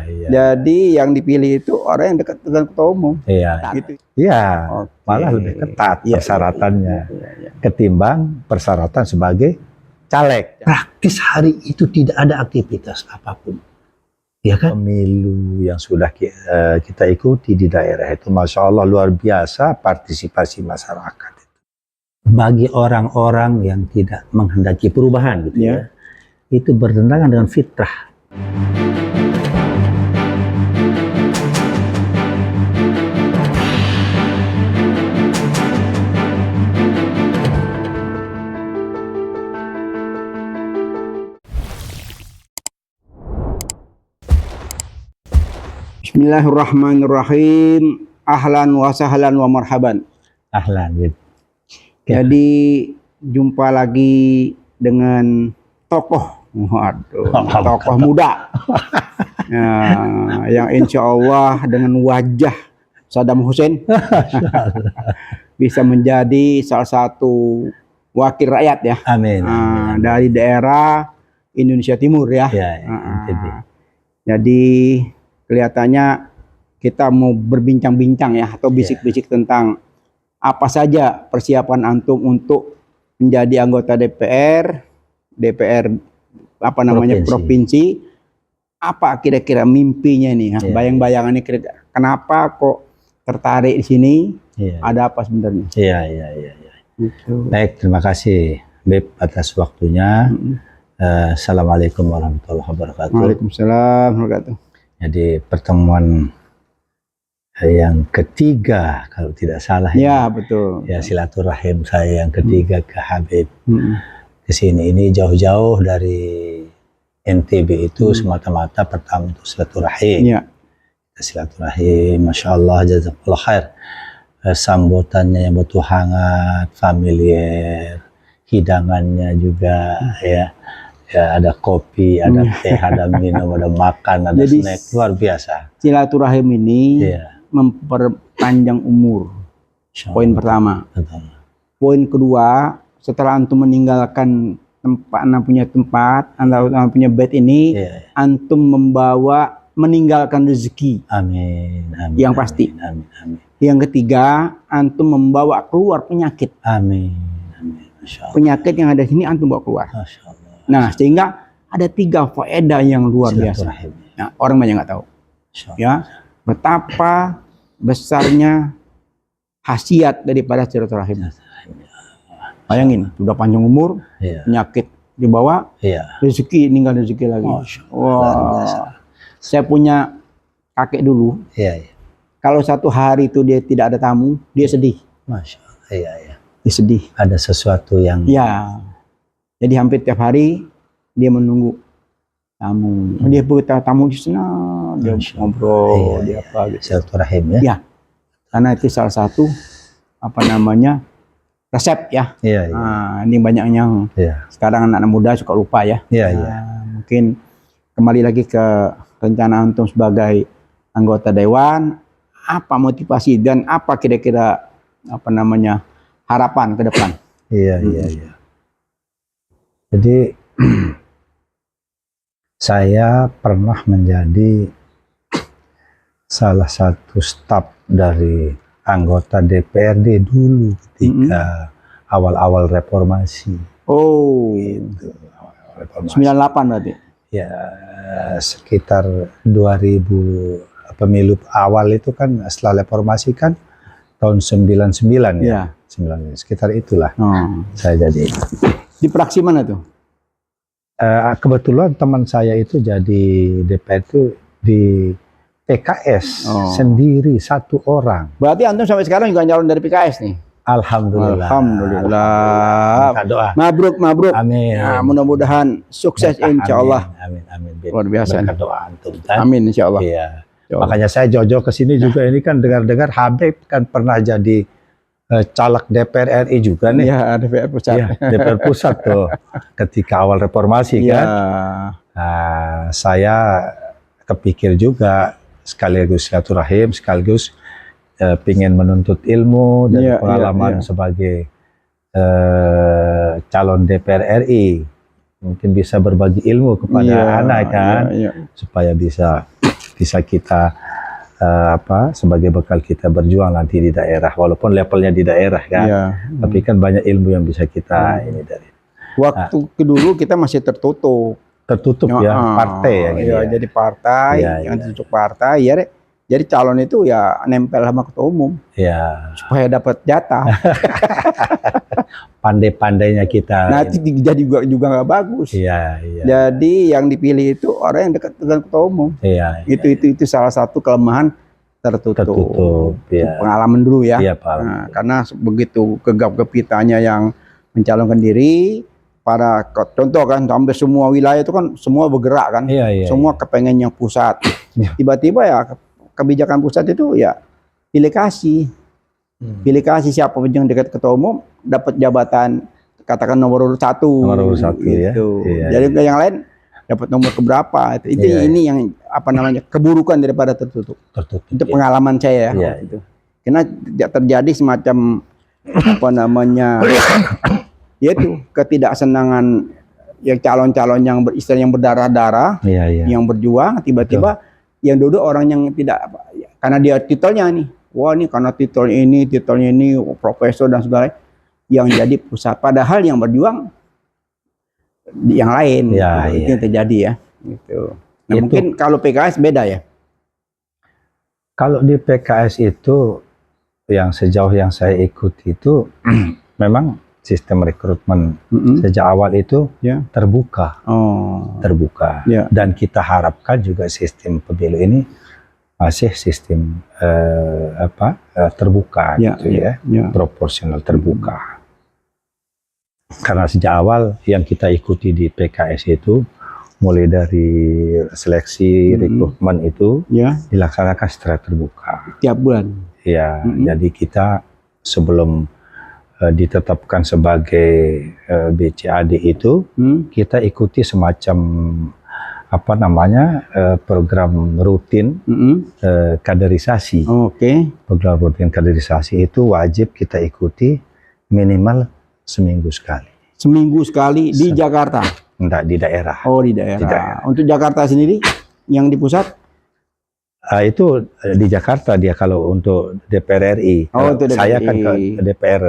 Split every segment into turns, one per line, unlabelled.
Iya.
Jadi yang dipilih itu orang yang dekat dengan ketua umum.
Iya.
Gitu.
Iya.
Oke.
Malah lebih ketat
Iya,
persyaratannya
iya.
ketimbang persyaratan sebagai caleg.
Praktis hari itu tidak ada aktivitas apapun. Ya kan?
Pemilu yang sudah kita ikuti di daerah itu, Masya Allah luar biasa partisipasi masyarakat.
Bagi orang-orang yang tidak menghendaki perubahan gitu ya, itu bertentangan dengan fitrah.
Bismillahirrahmanirrahim. Ahlan wa sahlan wa marhaban.
Ahlan gitu.
Jadi jumpa lagi dengan tokoh, tokoh muda, yang insya Allah dengan wajah Saddam Hussein bisa menjadi salah satu wakil rakyat ya.
Amin.
Dari daerah Indonesia Timur ya. Jadi kelihatannya kita mau berbincang-bincang ya atau bisik-bisik tentang apa saja persiapan antum untuk menjadi anggota DPR apa namanya provinsi. Apa kira-kira mimpinya nih? Bayang-bayangannya kira-kira kenapa kok tertarik di sini? Ada apa sebenarnya?
Iya. Baik, terima kasih Beb atas waktunya. Assalamualaikum warahmatullahi wabarakatuh.
Waalaikumsalam warahmatullahi wabarakatuh.
Jadi pertemuan yang ketiga kalau tidak salah
ya, betul.
Ya, silaturahim saya yang ketiga ke Habib ke sini. Ini jauh-jauh dari NTB itu semata-mata pertama untuk silaturahim. Silaturahim, Masya Allah, jazakallah khair. Sambutannya yang betul hangat, familiar, hidangannya juga ya. Ya, ada kopi, ada teh, ada minum, ada makan, ada snack, luar biasa.
Silaturahim ini memperpanjang umur. Poin pertama. Poin kedua, setelah antum meninggalkan tempat, anda punya tempat, anda punya bed ini, antum meninggalkan rezeki.
Amin.
Yang pasti.
Amin.
Yang ketiga, antum membawa keluar penyakit.
Amin.
Penyakit yang ada di sini antum bawa keluar.
Masya Allah.
Nah, sehingga ada 3 faedah yang luar biasa. Nah, orang banyak nggak tahu. Ya, betapa besarnya khasiat daripada silaturahim. Bayangin, sudah panjang umur, penyakit dibawa, rezeki tinggal rezeki lagi. Wah, saya punya kakek dulu. Kalau satu hari itu dia tidak ada tamu, dia sedih.
Masya Allah.
Dia sedih.
Ada sesuatu yang.
Jadi hampir tiap hari dia menunggu tamu. Dia tamu di sana, dia ngobrol, dia apa gitu.
Silaturahim ya.
Karena itu salah satu apa namanya resep ya. Nah, ini banyak yang sekarang anak-anak muda suka lupa ya. Mungkin kembali lagi ke rencana antum sebagai anggota dewan, apa motivasi dan apa kira-kira apa namanya harapan ke depan?
Iya. Jadi saya pernah menjadi salah satu staf dari anggota DPRD dulu ketika awal-awal reformasi.
Oh, gitu. 98 berarti?
Ya, sekitar 2000 pemilu awal itu kan setelah reformasi kan tahun 99 ya. 99, sekitar itulah saya jadi.
Di fraksi mana tuh?
Kebetulan teman saya itu jadi DPR itu di PKS sendiri 1 orang.
Berarti antum sampai sekarang juga nyalon dari PKS nih?
Alhamdulillah.
Doa. Mabruk.
Amin.
Nah, mudah-mudahan sukses insya Allah.
Amin.
Luar biasa.
Doa antum kan?
Amin insya Allah.
Iya. Makanya saya jauh-jauh ke sini juga ini kan dengar-dengar Habib kan pernah jadi caleg DPR RI juga nih.
Iya, DPR pusat.
Ya, DPR pusat tuh. Ketika awal reformasi kan. Nah, saya kepikir juga sekaligus silaturahim, sekaligus pingin menuntut ilmu dan pengalaman sebagai calon DPR RI. Mungkin bisa berbagi ilmu kepada anak kan, supaya bisa bisa kita sebagai bekal kita berjuang nanti di daerah, walaupun levelnya di daerah kan, tapi kan banyak ilmu yang bisa kita ini dari.
Waktu dulu kita masih tertutup
ya, partai ya, gitu ya.
Jadi partai yang tertutup partai ya, jadi calon itu ya nempel sama ketua umum supaya dapat jatah.
Pandai-pandainya kita.
Nah itu jadi juga nggak bagus. Jadi yang dipilih itu orang yang dekat dengan ketua umum. Itu salah satu kelemahan tertutup. Pengalaman dulu ya. Nah, karena begitu gegap-gempitanya yang mencalonkan diri, para contoh kan hampir semua wilayah itu kan semua bergerak kan. Semua kepengen yang pusat. Tiba-tiba ya kebijakan pusat itu ya pilih kasih siapa yang dekat ketua umum dapat jabatan, katakan nomor urut 1 gitu. Jadi yang lain dapat nomor keberapa itu ini yang keburukan daripada tertutup. Itu pengalaman saya gitu. Karena terjadi semacam yaitu ketidaksenangan yang calon-calon yang istilahnya yang berdarah-darah, yang berjuang, tiba-tiba yang duduk orang yang tidak, karena dia titelnya nih, wah ini karena titelnya ini profesor dan segala, yang jadi pusat, padahal yang berjuang yang lain. Itu yang terjadi ya. Gitu. Nah, mungkin kalau PKS beda ya.
Kalau di PKS itu yang sejauh yang saya ikuti itu memang sistem rekrutmen sejak awal itu terbuka, dan kita harapkan juga sistem pemilu ini masih sistem terbuka, proporsional terbuka. Karena sejak awal yang kita ikuti di PKS itu mulai dari seleksi rekrutmen itu dilaksanakan secara terbuka
tiap bulan.
Jadi kita sebelum ditetapkan sebagai BCAD itu kita ikuti semacam program rutin kaderisasi. Program rutin kaderisasi itu wajib kita ikuti minimal seminggu sekali.
Seminggu sekali di Jakarta?
Enggak, di daerah.
Di daerah. Untuk Jakarta sendiri yang di pusat?
Itu di Jakarta dia kalau untuk DPR RI. Saya kan ke DPR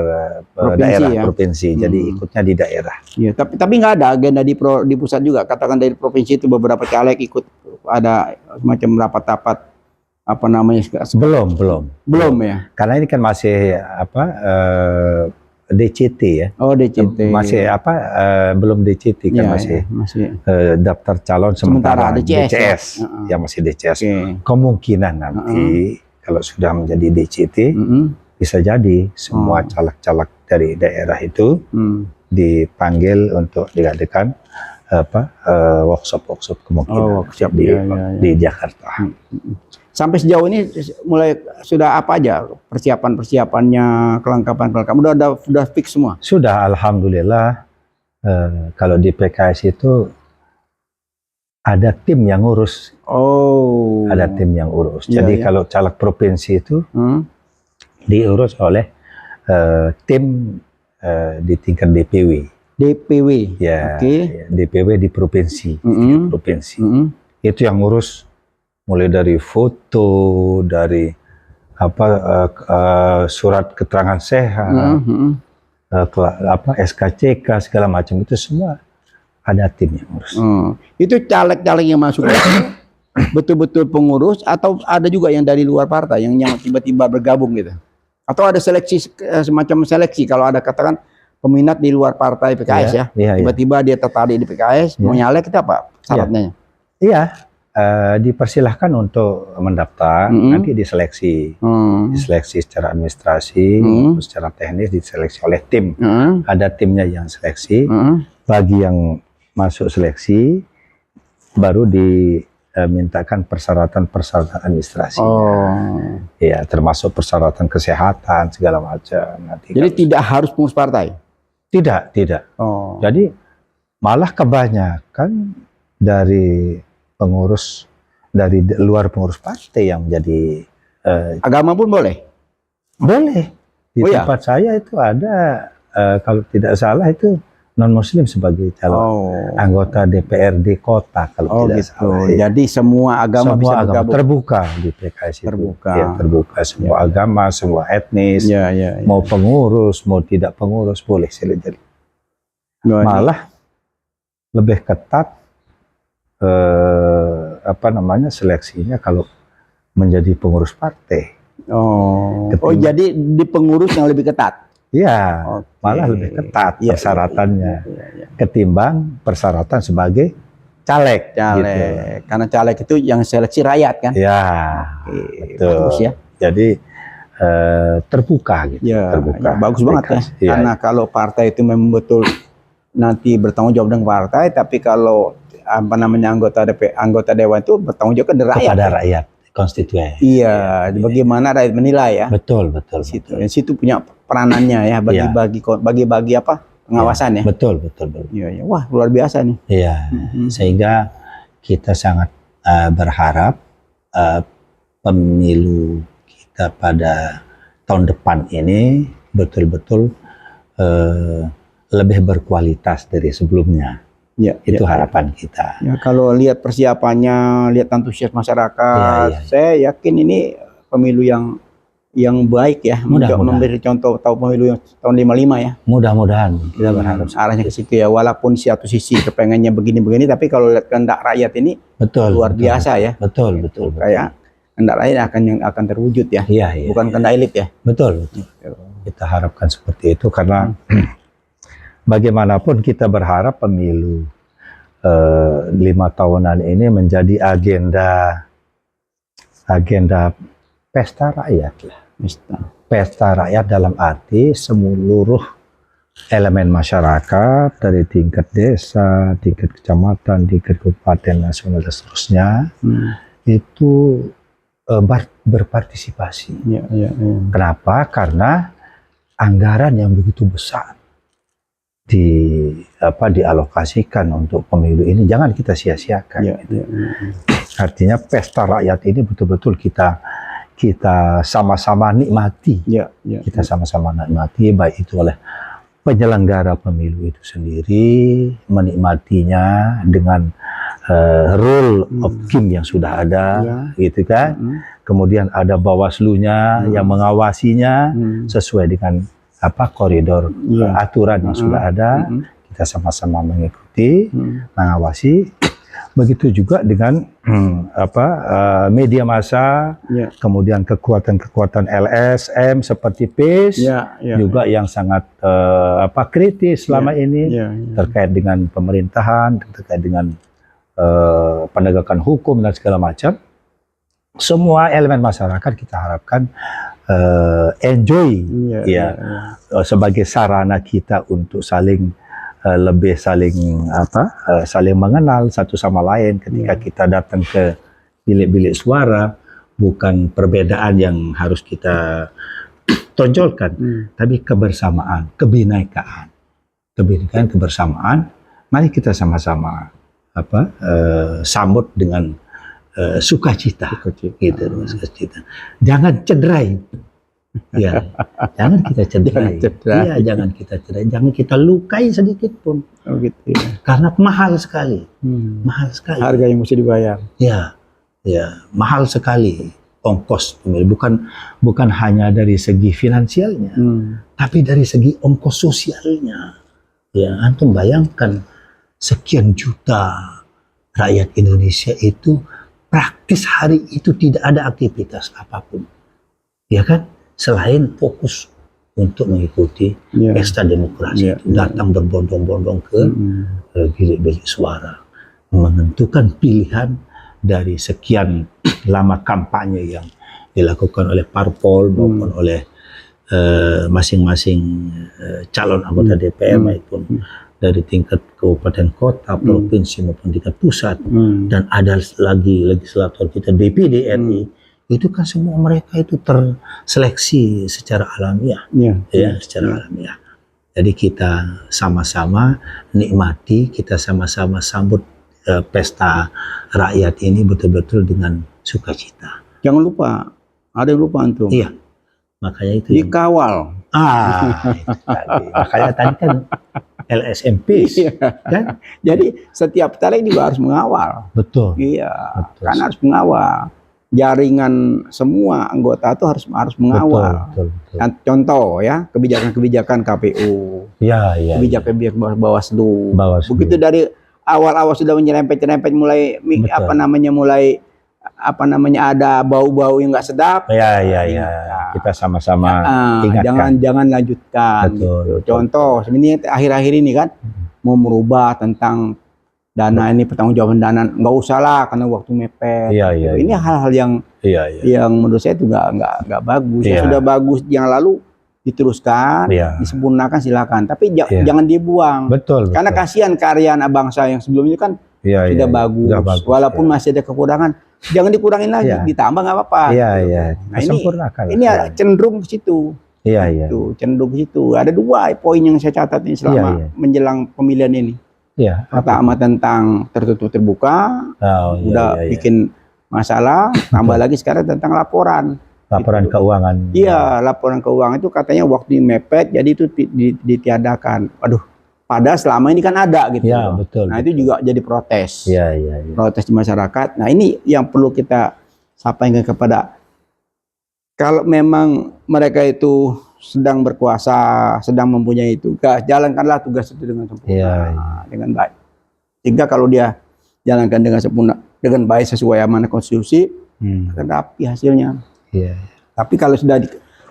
daerah provinsi, jadi ikutnya di daerah.
Tapi nggak ada agenda di pusat juga. Katakan dari provinsi itu beberapa caleg ikut ada semacam rapat-rapat belum ya. Karena ini kan masih
DCT ya.
DCT.
Masih belum DCT kan, masih daftar calon sementara DCS. Masih DCS. Kemungkinan nanti kalau sudah menjadi DCT bisa jadi semua caleg-caleg dari daerah itu dipanggil untuk diadakan workshop kemungkinan di Jakarta.
Sampai sejauh ini mulai sudah apa aja persiapannya, kelengkapan udah fix semua?
Sudah, alhamdulillah. Kalau di PKS itu ada tim yang urus. Ada tim yang urus. Jadi kalau caleg provinsi itu diurus oleh tim di tingkat DPW. DPW di provinsi. Itu yang ngurus mulai dari foto, dari surat keterangan sehat, SKCK segala macam, itu semua ada tim yang ngurus.
Itu caleg-caleg yang masuk betul-betul pengurus, atau ada juga yang dari luar partai yang tiba-tiba bergabung gitu? Atau ada semacam seleksi kalau ada katakan peminat di luar partai PKS tiba-tiba dia tertarik di PKS mau nyalek, itu apa syaratnya?
Dipersilahkan untuk mendaftar, nanti diseleksi, diseleksi secara administrasi, secara teknis diseleksi oleh tim. Ada timnya yang seleksi. Bagi yang masuk seleksi, baru dimintakan persyaratan administrasi. Termasuk persyaratan kesehatan segala macam.
Jadi tidak harus pengurus partai?
Tidak. Jadi malah kebanyakan dari pengurus dari luar pengurus partai yang menjadi
agama pun boleh?
Boleh. Di tempat saya itu ada, kalau tidak salah itu
non-muslim sebagai calon anggota DPRD kota kalau tidak
gitu.
salah. Ya.
Jadi semua agama bisa bergabung.
Terbuka di PKS itu.
Terbuka.
Ya, terbuka semua agama, semua etnis, mau pengurus, mau tidak pengurus boleh silahkan. Malah lebih ketat seleksinya kalau menjadi pengurus partai.
Jadi di pengurus yang lebih ketat.
Iya, malah lebih ketat persyaratannya ketimbang persyaratan sebagai caleg. Gitu.
Karena caleg itu yang seleksi rakyat kan?
Ya, betul.
Bagus ya.
Jadi terbuka gitu. Terbuka.
Bagus banget ya. Karena kalau partai itu memang betul nanti bertanggung jawab dengan partai, tapi kalau anggota dewan itu bertanggung jawab
kepada rakyat konstituen.
Iya, bagaimana rakyat menilai ya.
Betul.
Situ punya peranannya ya, bagi-bagi pengawasan ya.
Betul.
Iya. Wah, luar biasa nih.
Iya. Sehingga kita sangat berharap pemilu kita pada tahun depan ini betul-betul lebih berkualitas dari sebelumnya. Itu harapan kita.
Ya, kalau lihat persiapannya, lihat antusias masyarakat, saya yakin ini pemilu yang baik ya. Memberi contoh pemilu yang tahun 55 ya.
Mudah-mudahan kita berharap
arahnya ke situ ya. Walaupun satu sisi kepengennya begini-begini, tapi kalau lihat kehendak rakyat ini luar biasa ya.
Betul.
Kayak kehendak rakyat akan terwujud ya. Bukan kehendak elit ya.
Betul. Kita harapkan seperti itu karena bagaimanapun kita berharap pemilu 5 tahunan ini menjadi agenda pesta rakyat lah. Pesta rakyat dalam arti seluruh elemen masyarakat dari tingkat desa, tingkat kecamatan, tingkat kabupaten, nasional dan seterusnya itu berpartisipasi. Kenapa? Karena anggaran yang begitu besar dialokasikan untuk pemilu ini jangan kita sia-siakan. Artinya pesta rakyat ini betul-betul kita sama-sama nikmati. Kita sama-sama nikmati, baik itu oleh penyelenggara pemilu itu sendiri menikmatinya dengan rule of game yang sudah ada, gitu kan. Kemudian ada Bawaslu-nya yang mengawasinya sesuai dengan koridor aturan yang sudah ada, kita sama-sama mengikuti, mengawasi. Begitu juga dengan media massa, kemudian kekuatan-kekuatan LSM seperti PIS juga yang sangat kritis selama ini terkait dengan pemerintahan, terkait dengan penegakan hukum dan segala macam. Semua elemen masyarakat kita harapkan enjoy sebagai sarana kita untuk saling mengenal satu sama lain ketika kita datang ke bilik-bilik suara. Bukan perbedaan yang harus kita tonjolkan, tapi kebersamaan, kebersamaan. Mari kita sama-sama sambut dengan sukacita. Gitu, sukacita. Jangan cederai. Jangan kita cederai. Jangan kita cederai. Jangan kita lukai sedikit pun. Karena mahal sekali. Mahal sekali.
Harga yang mesti dibayar.
Mahal sekali ongkos pemilu. Bukan hanya dari segi finansialnya, tapi dari segi ongkos sosialnya. Antum bayangkan sekian juta rakyat Indonesia itu praktis hari itu tidak ada aktivitas apapun, selain fokus untuk mengikuti pesta demokrasi itu, datang berbondong-bondong ke bilik-bilik suara, menentukan pilihan dari sekian lama kampanye yang dilakukan oleh parpol maupun oleh masing-masing calon anggota DPR maupun dari tingkat kabupaten kota, provinsi maupun tingkat pusat, dan ada lagi legislator kita DPD RI, itu kan semua mereka itu terseleksi secara alamiah, secara alamiah. Jadi kita sama-sama nikmati, kita sama-sama sambut pesta rakyat ini betul-betul dengan sukacita.
Jangan lupa, ada yang lupa antum.
Makanya itu
dikawal.
Itu tadi. Makanya tadi kan LSMP, kan?
Jadi setiap tarik juga harus mengawal.
Betul.
Iya,
Betul.
kan harus mengawal. Jaringan semua anggota itu harus mengawal.
Betul.
Contoh ya, kebijakan-kebijakan KPU,
Ya.
kebijakan-kebijakan Bawaslu.
Bawaslu.
Begitu dari awal-awal sudah menyerempet-nyerempet mulai
Betul.
mulai ada bau-bau yang nggak sedap.
Ya. Kita sama-sama ingatkan.
Jangan lanjutkan.
Betul.
Gitu. Contoh, sebenarnya akhir-akhir ini kan mau merubah tentang dana ini, pertanggungjawaban dana, nggak usah lah karena waktu mepet.
Iya.
Ini hal-hal yang menurut saya itu nggak bagus.
Iya.
Sudah bagus yang lalu diteruskan, disempurnakan silakan. Tapi jangan dibuang.
Betul.
Karena kasihan karya anak bangsa yang sebelumnya kan sudah bagus. Walaupun masih ada kekurangan, jangan dikurangin lagi, ditambah nggak apa-apa.
Iya.
Nah, ini cenderung ke situ.
Iya.
Cenderung ke situ. Ada 2 poin yang saya catat ini selama menjelang pemilihan ini.
Iya.
Pertama tentang tertutup terbuka, bikin masalah. Tambah lagi sekarang tentang laporan
keuangan.
Iya, laporan keuangan itu katanya waktu mepet, jadi itu ditiadakan. Waduh, padahal selama ini kan ada gitu.
Iya, betul.
Nah, itu juga jadi protes.
Iya.
Protes di masyarakat. Nah, ini yang perlu kita sampaikan kepada, kalau memang mereka itu sedang berkuasa, sedang mempunyai tugas, jalankanlah tugas itu dengan sempurna, dengan baik. Sehingga kalau dia jalankan dengan sempurna, dengan baik sesuai amanah konstitusi, akan rapi hasilnya.
Iya.
Tapi kalau sudah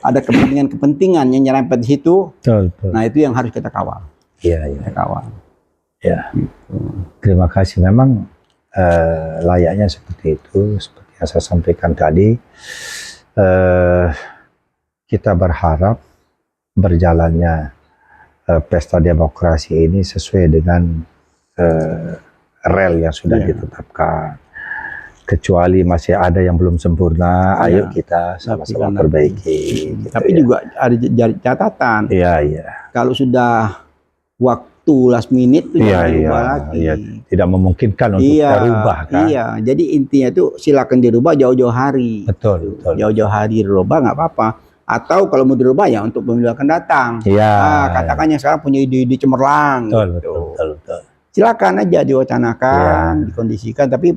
ada kepentingan yang nyerempet di situ,
betul.
Nah itu yang harus kita kawal.
Iya.
Kita kawal.
Ya. Terima kasih. Memang layaknya seperti itu, seperti yang saya sampaikan tadi. Kita berharap berjalannya pesta demokrasi ini sesuai dengan rel yang sudah ditetapkan. Kecuali masih ada yang belum sempurna, ayo kita sama-sama perbaiki. Gitu,
tapi juga ada catatan.
Iya.
Kalau sudah waktu last minute itu jangan rubah lagi.
Iya. Tidak memungkinkan untuk dirubah kan. Iya,
jadi intinya itu silakan dirubah jauh-jauh hari.
Betul.
Jauh-jauh hari dirubah nggak apa-apa. Atau kalau mau dirubah ya untuk pemilu akan datang.
Iya.
Katakan yang sekarang punya ide-ide cemerlang.
Betul.
Silakan aja diwacanakan, dikondisikan, tapi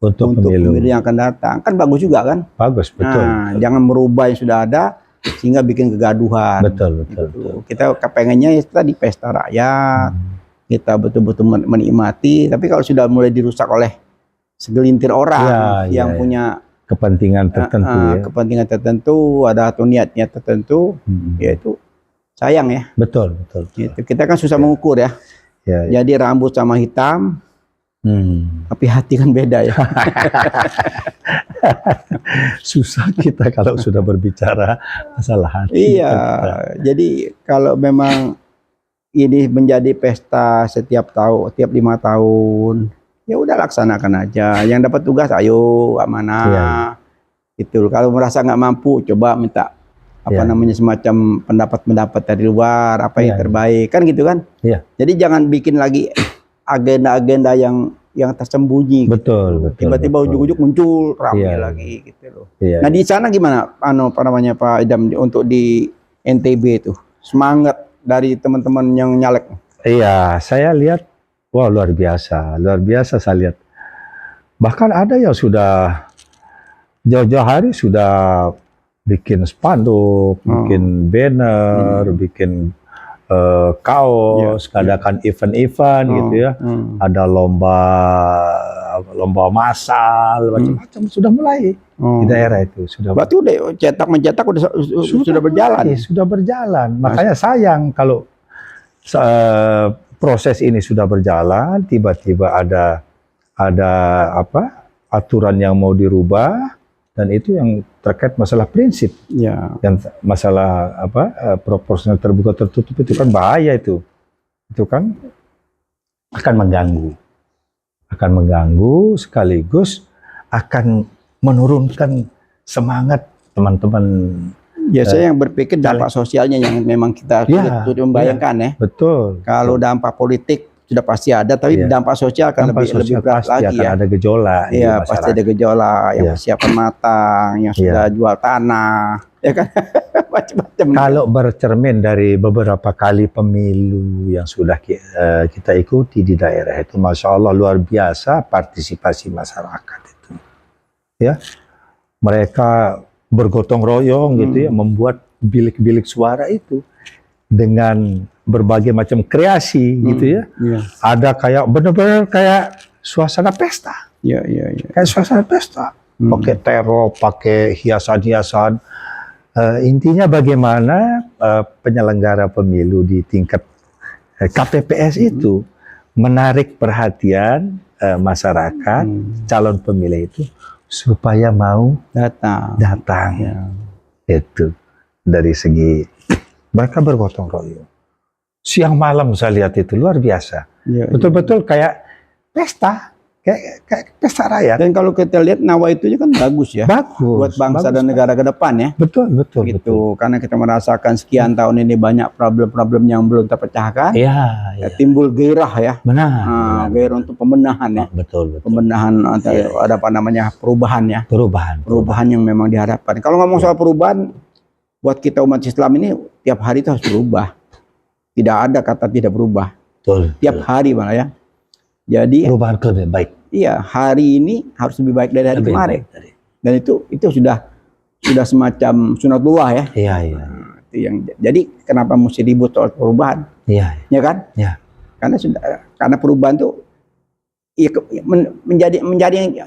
untuk pemilu yang akan datang kan bagus juga kan?
Bagus, betul.
Nah, jangan merubah yang sudah ada sehingga bikin kegaduhan.
Betul.
Kita kepengennya ya tadi pesta rakyat, kita betul-betul menikmati. Tapi kalau sudah mulai dirusak oleh segelintir orang yang punya
kepentingan tertentu,
kepentingan tertentu, ada atau niat-niat tertentu, ya itu sayang ya.
Betul.
Gitu. Kita kan susah mengukur ya. Jadi rambut sama hitam. Tapi hati kan beda ya.
Susah kita kalau sudah berbicara masalah hati.
Iya, jadi kalau memang ini menjadi pesta setiap tahun, tiap 5 tahun, ya udah laksanakan aja. Yang dapat tugas, ayo amanah. Gitu. Kalau merasa nggak mampu, coba minta namanya semacam pendapat-pendapat dari luar, apa yang terbaik, kan gitu kan? Jadi jangan bikin lagi agenda-agenda yang tersembunyi.
Betul.
Tiba-tiba ujuk-ujuk muncul ramai lagi gitu loh. Nah di sana gimana Pak Idam untuk di NTB itu semangat dari teman-teman yang nyalek?
Iya, saya lihat luar biasa saya lihat. Bahkan ada yang sudah jauh-jauh hari sudah bikin spanduk, bikin banner, bikin kaos, adakan event-event gitu ya. Ada lomba massal, macam-macam sudah mulai di daerah itu.
Berarti udah mencetak sudah berjalan.
Sudah berjalan. Makanya sayang kalau proses ini sudah berjalan, tiba-tiba ada aturan yang mau dirubah. Dan itu yang terkait masalah prinsip, yang masalah proporsional terbuka tertutup itu kan bahaya itu kan akan mengganggu sekaligus akan menurunkan semangat teman-teman.
Saya yang berpikir dampak sosialnya yang memang kita sudah membayangkan ya.
Betul.
Kalau dampak politik sudah pasti ada, tapi dampak sosial kan lebih berat lagi ya.
Ada gejolak.
Iya, pasti ada gejolak, yang persiapan matang, yang sudah jual tanah, ya kan? macam-macam.
Kalau bercermin dari beberapa kali pemilu yang sudah kita ikuti di daerah itu, Masya Allah luar biasa partisipasi masyarakat itu. Ya, mereka bergotong royong gitu ya, membuat bilik-bilik suara itu dengan berbagai macam kreasi gitu ya. Ada kayak benar-benar kayak suasana pesta. Kayak suasana pesta. Pakai terop, pakai hiasan-hiasan. Intinya bagaimana penyelenggara pemilu di tingkat KPPS itu menarik perhatian masyarakat, calon pemilih itu supaya mau datang. Itu dari segi mereka bergotong royong. Siang malam saya lihat itu luar biasa. Betul-betul kayak pesta. Kayak pesta rakyat.
Dan kalau kita lihat Nawa itu kan bagus ya.
Bagus.
Buat bangsa dan negara ke depan ya.
Betul.
Gitu. Karena kita merasakan sekian tahun ini banyak problem-problem yang belum terpecahkan. Timbul gairah ya.
Benar.
Gairah untuk pembenahan ya.
Betul.
Pembenahan ada apa namanya perubahan ya. Perubahan yang memang diharapkan. Kalau ngomong soal perubahan, buat kita umat Islam ini tiap hari itu harus berubah. Tidak ada kata tidak berubah. Tiap hari malah ya. Jadi
perubahan ke lebih baik.
Iya, hari ini harus lebih baik dari hari kemarin. Dan itu sudah semacam sunatullah ya.
Iya.
Itu yang jadi kenapa mesti ribut soal perubahan?
Iya.
Ya kan?
Iya.
Karena perubahan itu menjadi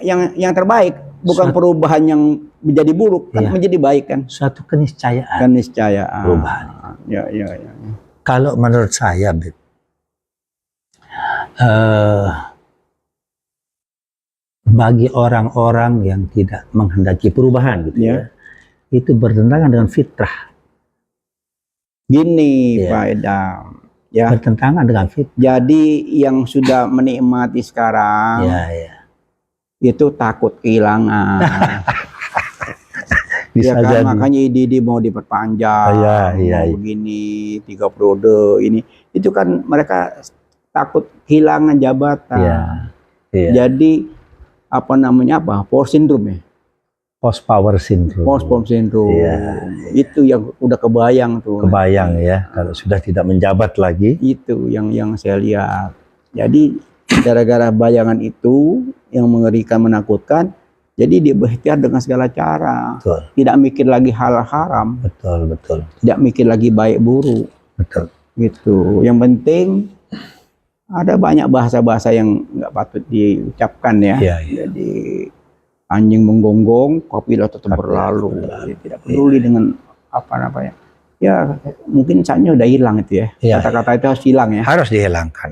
yang terbaik, bukan perubahan yang menjadi buruk, kan menjadi baik kan.
Suatu keniscayaan. Perubahan.
Ya.
Kalau menurut saya, bagi orang-orang yang tidak menghendaki perubahan gitu ya, itu bertentangan dengan fitrah.
Gini Pak Edam, ya
bertentangan dengan fitrah.
Jadi yang sudah menikmati sekarang, itu takut kehilangan. Ya kan, makanya IDD mau diperpanjang, mau begini 3 periode ini, itu kan mereka takut kehilangan jabatan. Jadi apa namanya power syndrome ya?
Post power syndrome.
Itu yang udah kebayang tuh.
Kebayang ya, kalau sudah tidak menjabat lagi.
Itu yang saya lihat. Jadi gara-gara bayangan itu yang mengerikan, menakutkan, jadi dia berikhtiar dengan segala cara. Tidak mikir lagi hal haram.
Betul.
Tidak mikir lagi baik buruk. Gitu. Yang penting ada banyak bahasa-bahasa yang nggak patut diucapkan ya. Jadi anjing menggonggong, kafilah tetap berlalu. Tidak peduli dengan apa-apa ya. Ya mungkin saatnya udah hilang itu ya. Kata-kata itu harus hilang ya.
Harus dihilangkan.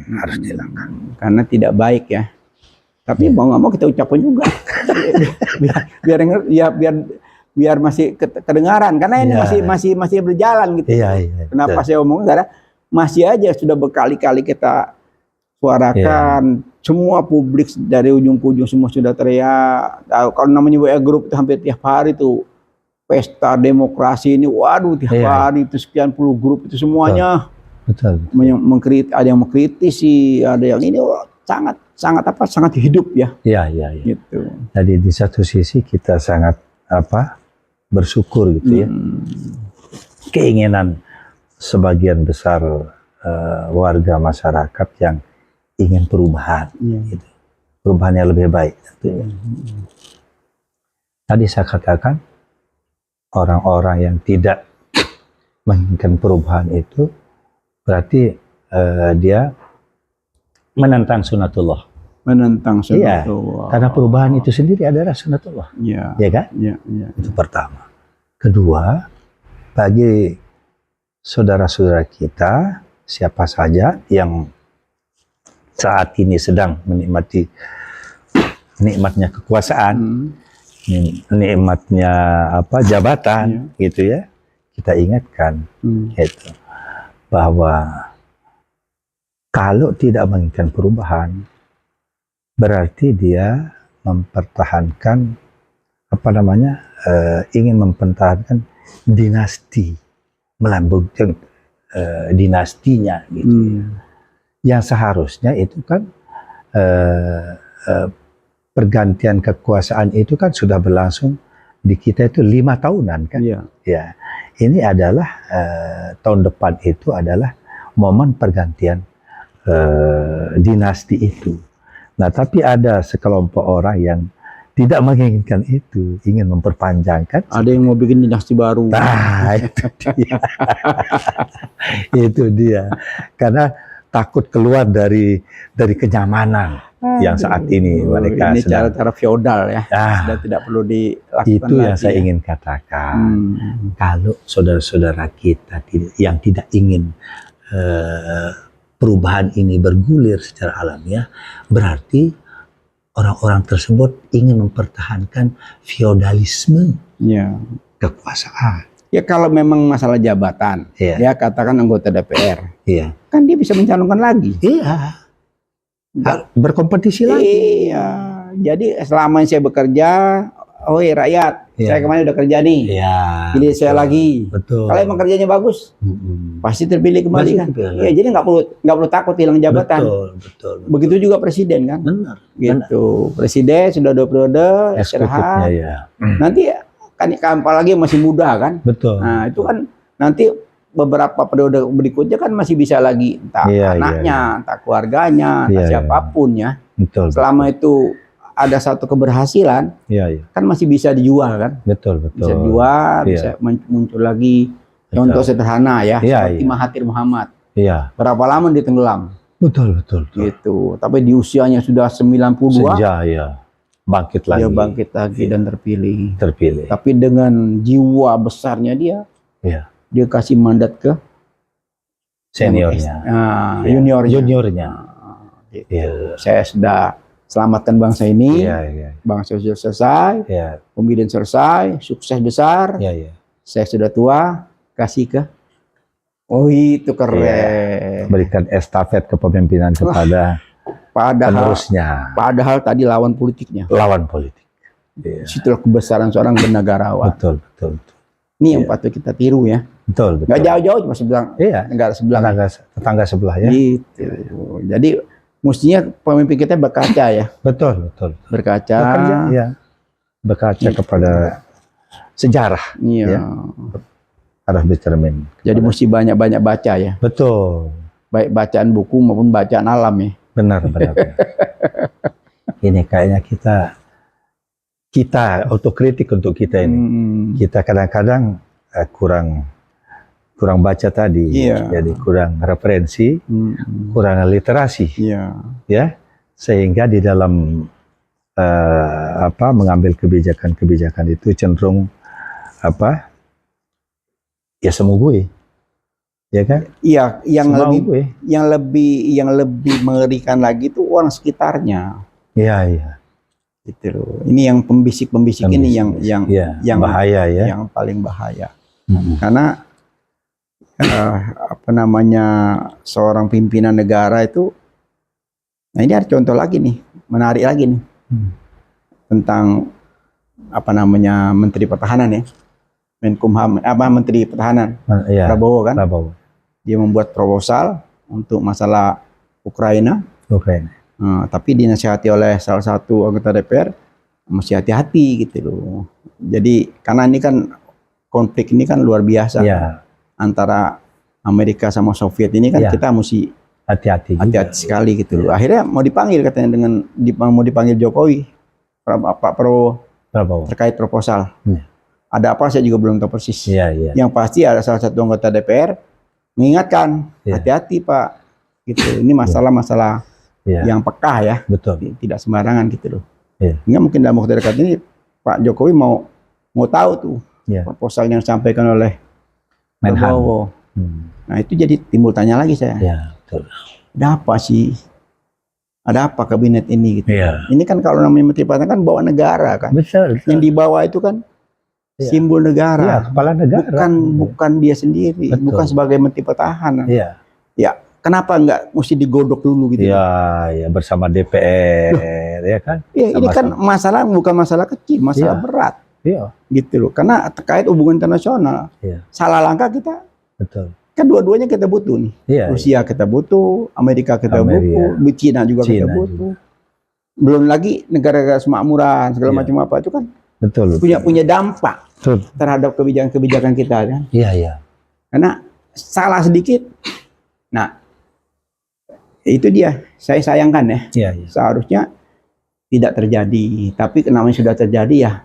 Karena tidak baik ya. Tapi mau nggak mau kita ucapkan juga. biar masih kedengaran. Karena ini masih berjalan gitu. Kenapa saya omong? Karena masih aja sudah berkali-kali kita suarakan, semua publik dari ujung ke ujung semua sudah teriak. Kalau namanya WA Group itu hampir tiap hari tuh pesta demokrasi ini, waduh tiap hari itu sekian puluh grup itu semuanya ada yang mengkritisi, ada yang ini sangat hidup ya. Gitu.
Jadi di satu sisi kita sangat bersyukur gitu ya. Keinginan sebagian besar warga masyarakat yang ingin perubahan, gitu. Perubahan yang lebih baik. Tadi saya katakan orang-orang yang tidak menginginkan perubahan itu berarti dia menentang sunatullah. Karena perubahan itu sendiri adalah sunatullah, ya kan? Itu pertama. Kedua, bagi saudara-saudara kita siapa saja yang saat ini sedang menikmati nikmatnya kekuasaan, nikmatnya jabatan, gitu ya, kita ingatkan itu bahwa kalau tidak menginginkan perubahan berarti dia mempertahankan ingin mempertahankan dinasti, melanjutkan dinastinya gitu. Yang seharusnya itu kan pergantian kekuasaan itu kan sudah berlangsung di kita itu 5 tahunan kan.
ini adalah tahun depan itu adalah momen pergantian dinasti itu. Nah, tapi ada sekelompok orang yang tidak menginginkan itu, ingin memperpanjangkan.
Ada yang mau bikin dinasti baru.
Nah, itu dia. Itu dia. Karena takut keluar dari kenyamanan yang saat ini mereka
ini cara-cara feodal ya. Sudah tidak perlu dilakukan
itu
lagi,
yang saya ingin katakan. Kalau saudara-saudara kita yang tidak ingin perubahan ini bergulir secara alamiah, berarti orang-orang tersebut ingin mempertahankan feodalisme kekuasaan.
Ya kalau memang masalah jabatan, ya katakan anggota DPR, kan dia bisa mencalonkan lagi.
Berkompetisi lagi.
Iya, jadi selama saya bekerja, rakyat, saya kemarin udah kerja nih, pilih saya lagi.
Betul.
Kalau emang kerjanya bagus, pasti terpilih kembali kan. Ya, jadi nggak perlu takut hilang jabatan.
Betul.
Begitu juga presiden kan.
Benar.
Gitu. Presiden sudah 2 periode, istirahat. Nanti kan apalagi masih muda kan.
Betul.
Nah itu kan nanti beberapa periode berikutnya kan masih bisa lagi entah anaknya, entah keluarganya, entah siapapun ya.
Betul.
Selama itu ada satu keberhasilan, kan masih bisa dijual kan.
Betul.
Bisa dijual, bisa muncul lagi. Contoh sederhana ya, seperti Mahathir Muhammad. Berapa lama dia tenggelam?
Betul.
Gitu. Tapi di usianya sudah 92.
Bangkit lagi.
Dia bangkit lagi dan terpilih.
Tapi
dengan jiwa besarnya dia kasih mandat ke
seniornya, juniornya.
Gitu. Saya sudah selamatkan bangsa ini. Bangsa sudah selesai, pemilihan selesai, sukses besar. Saya sudah tua, kasih ke. Oh itu keren.
Berikan estafet kepemimpinan kepada penerusnya.
Padahal tadi lawan politiknya.
Lawan politik.
Situlah kebesaran seorang bernegarawan.
Betul.
Ini yang patut kita tiru ya.
Betul.
Nggak jauh-jauh cuma sebelah negara sebelah.
Tetangga sebelah ya.
Gitu. Jadi mestinya pemimpin kita berkaca ya.
Betul.
Berkaca.
Berkaca kepada sejarah. Harus bercermin.
Jadi mesti banyak-banyak baca ya.
Betul.
Baik bacaan buku maupun bacaan alam ya.
Benar. Ini kayaknya kita autokritik untuk kita ini. Kita kadang-kadang kurang baca tadi, jadi kurang referensi, kurang literasi, ya, sehingga di dalam mengambil kebijakan itu cenderung semu gue. Ya kan?
Iya, yang lebih mengerikan lagi itu orang sekitarnya.
Iya.
Gitu loh. Ini yang pembisik ini yang
bahaya ya.
Yang paling bahaya. Karena seorang pimpinan negara itu, nah ini ada contoh lagi nih, menarik lagi nih. Tentang Menteri Pertahanan ya. Menkumham Menteri Pertahanan Prabowo kan. Dia membuat proposal untuk masalah Ukraina. Tapi dinasihati oleh salah satu anggota DPR, mesti hati-hati gitu loh. Jadi karena ini kan konflik ini kan luar biasa antara Amerika sama Soviet ini kan kita mesti hati-hati sekali gitu loh. Akhirnya mau dipanggil katanya mau dipanggil Jokowi, Pak Prabowo terkait proposal. Ada apa saya juga belum tahu persis. Yang pasti ada salah satu anggota DPR mengingatkan, hati-hati Pak, gitu. Ini masalah-masalah yang peka ya,
betul.
Tidak sembarangan gitu loh. Enggak mungkin dalam waktu dekat ini Pak Jokowi mau tahu tuh proposal yang disampaikan oleh Prabowo. Nah itu jadi timbul tanya lagi saya.
Betul.
Ada apa sih? Ada apa kabinet ini? Gitu. Ini kan kalau namanya Menteri Pertahanan kan bawa negara kan.
Betul.
Yang dibawa itu kan simbol negara,
kepala negara,
bukan dia sendiri, bukan sebagai Menteri Pertahanan. Ya, kenapa enggak mesti digodok dulu gitu?
Ya bersama DPR, ya kan?
Ini kan masalah bukan masalah kecil, masalah berat. Gitu loh, karena terkait hubungan internasional. Salah langkah kita. Betul. Kan dua-duanya kita butuh nih. Rusia kita butuh, Amerika kita butuh, China juga kita butuh. Belum lagi negara-negara semakmuran segala macam apa itu kan.
Betul.
Punya dampak terhadap kebijakan-kebijakan kita kan.
Iya, iya.
Karena salah sedikit, nah itu dia saya sayangkan ya.
Iya, iya.
Seharusnya tidak terjadi, tapi namanya sudah terjadi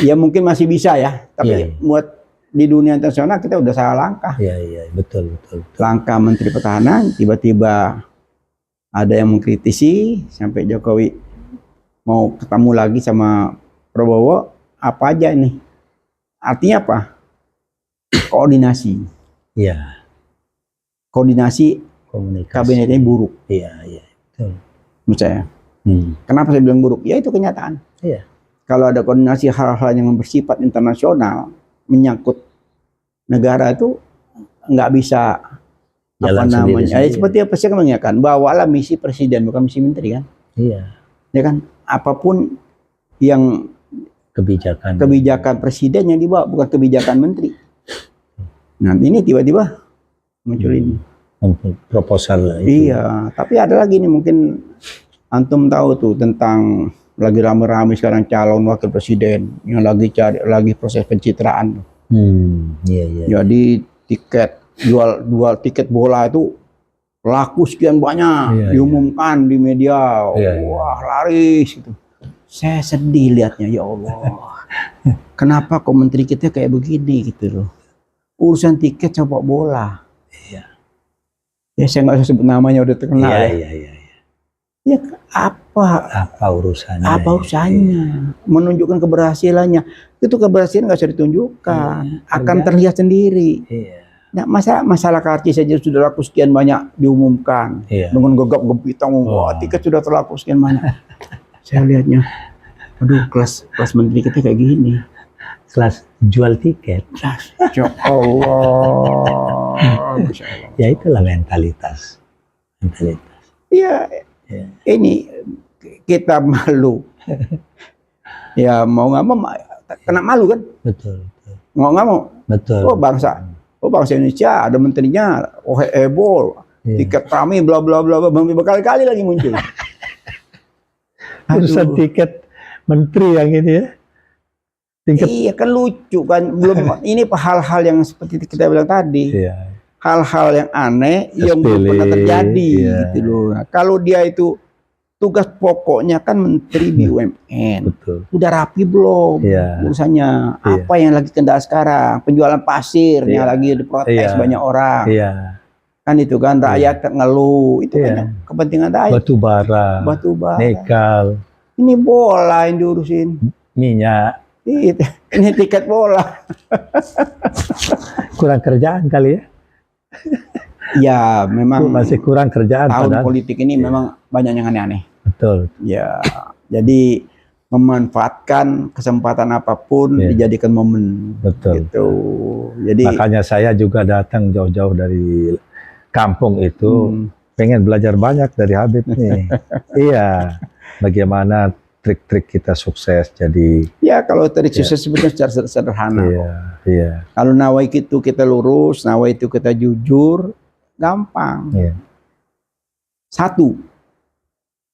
ya mungkin masih bisa ya. Tapi
Iya, iya.
buat di dunia internasional kita udah salah langkah.
Iya, iya, betul, betul.
Langkah Menteri Pertahanan tiba-tiba ada yang mengkritisi sampai Jokowi mau ketemu lagi sama Prabowo, apa aja ini? Artinya apa? Koordinasi.
Iya.
Koordinasi
Komunikasi.
kabinetnya buruk.
Iya, iya. Betul.
Menurut saya. Kenapa saya bilang buruk? Ya itu kenyataan.
Iya.
Kalau ada koordinasi hal-hal yang bersifat internasional menyangkut negara itu nggak bisa
Jalan
apa namanya?
sendiri.
Seperti apa sih kan bawalah misi presiden bukan misi menteri kan?
Iya.
Ya kan? Apapun yang kebijakan presiden yang dibawa bukan kebijakan menteri. Nah ini tiba-tiba muncul ini.
Proposal itu.
Iya, tapi ada lagi nih mungkin antum tahu tuh tentang lagi rame-rame sekarang calon wakil presiden yang lagi proses pencitraan.
Iya, iya.
Jadi jual tiket bola itu laku sekian banyak, diumumkan di media. Wah, laris gitu. Saya sedih lihatnya, ya Allah. Kenapa kok menteri kita kayak begini gitu loh. Urusan tiket sepak bola.
Iya.
Ya saya nggak usah sebut namanya, udah terkenal ya.
Iya.
Ya apa
urusannya?
Apa urusannya? Menunjukkan keberhasilannya. Itu keberhasilan nggak usah ditunjukkan, akan terlihat sendiri.
Iya.
Nah, masalah karcis saja sudah laku sekian banyak diumumkan. Dengan gegap gempitang, wah tiket sudah terlaku sekian banyak. Saya lihatnya, aduh kelas menteri kita kayak gini.
Kelas jual tiket.
Ya Allah.
Ya itulah mentalitas.
Iya. Ini kita malu. Ya mau nggak mau kena malu kan?
Betul.
Mau nggak mau.
Betul.
Bangsa Indonesia ada menterinya, heboh, tiket rame, bla bla bla, berkali-kali lagi muncul.
Urusan tiket menteri yang ini ya.
Iya kan lucu kan, belum ini hal-hal yang seperti kita bilang tadi.
Iya.
Hal-hal yang aneh yang belum pernah terjadi gitu loh. Nah, kalau dia itu tugas pokoknya kan Menteri BUMN.
Betul.
Udah rapi belum urusannya? Apa yang lagi kendala sekarang? Penjualan pasir yang lagi diprotes banyak orang.
Iya.
Kan itu kan rakyat ngeluh. Itu kan kepentingan rakyat.
Batu bara. Nikel.
Ini bola yang diurusin.
Minyak.
Ini tiket bola.
Kurang kerjaan kali ya?
Ya memang
masih kurang kerjaan.
Tahun politik ini memang banyak yang aneh-aneh.
Betul.
Ya, jadi memanfaatkan kesempatan apapun dijadikan momen.
Betul.
Gitu. Jadi
makanya saya juga datang jauh-jauh dari kampung itu pengen belajar banyak dari Habib nih. Iya. Bagaimana trik-trik kita sukses jadi.
Ya kalau trik sukses sebetulnya secara sederhana.
Iya.
Kalau nawa itu kita lurus, nawa itu kita jujur, gampang.
Iya.
Satu,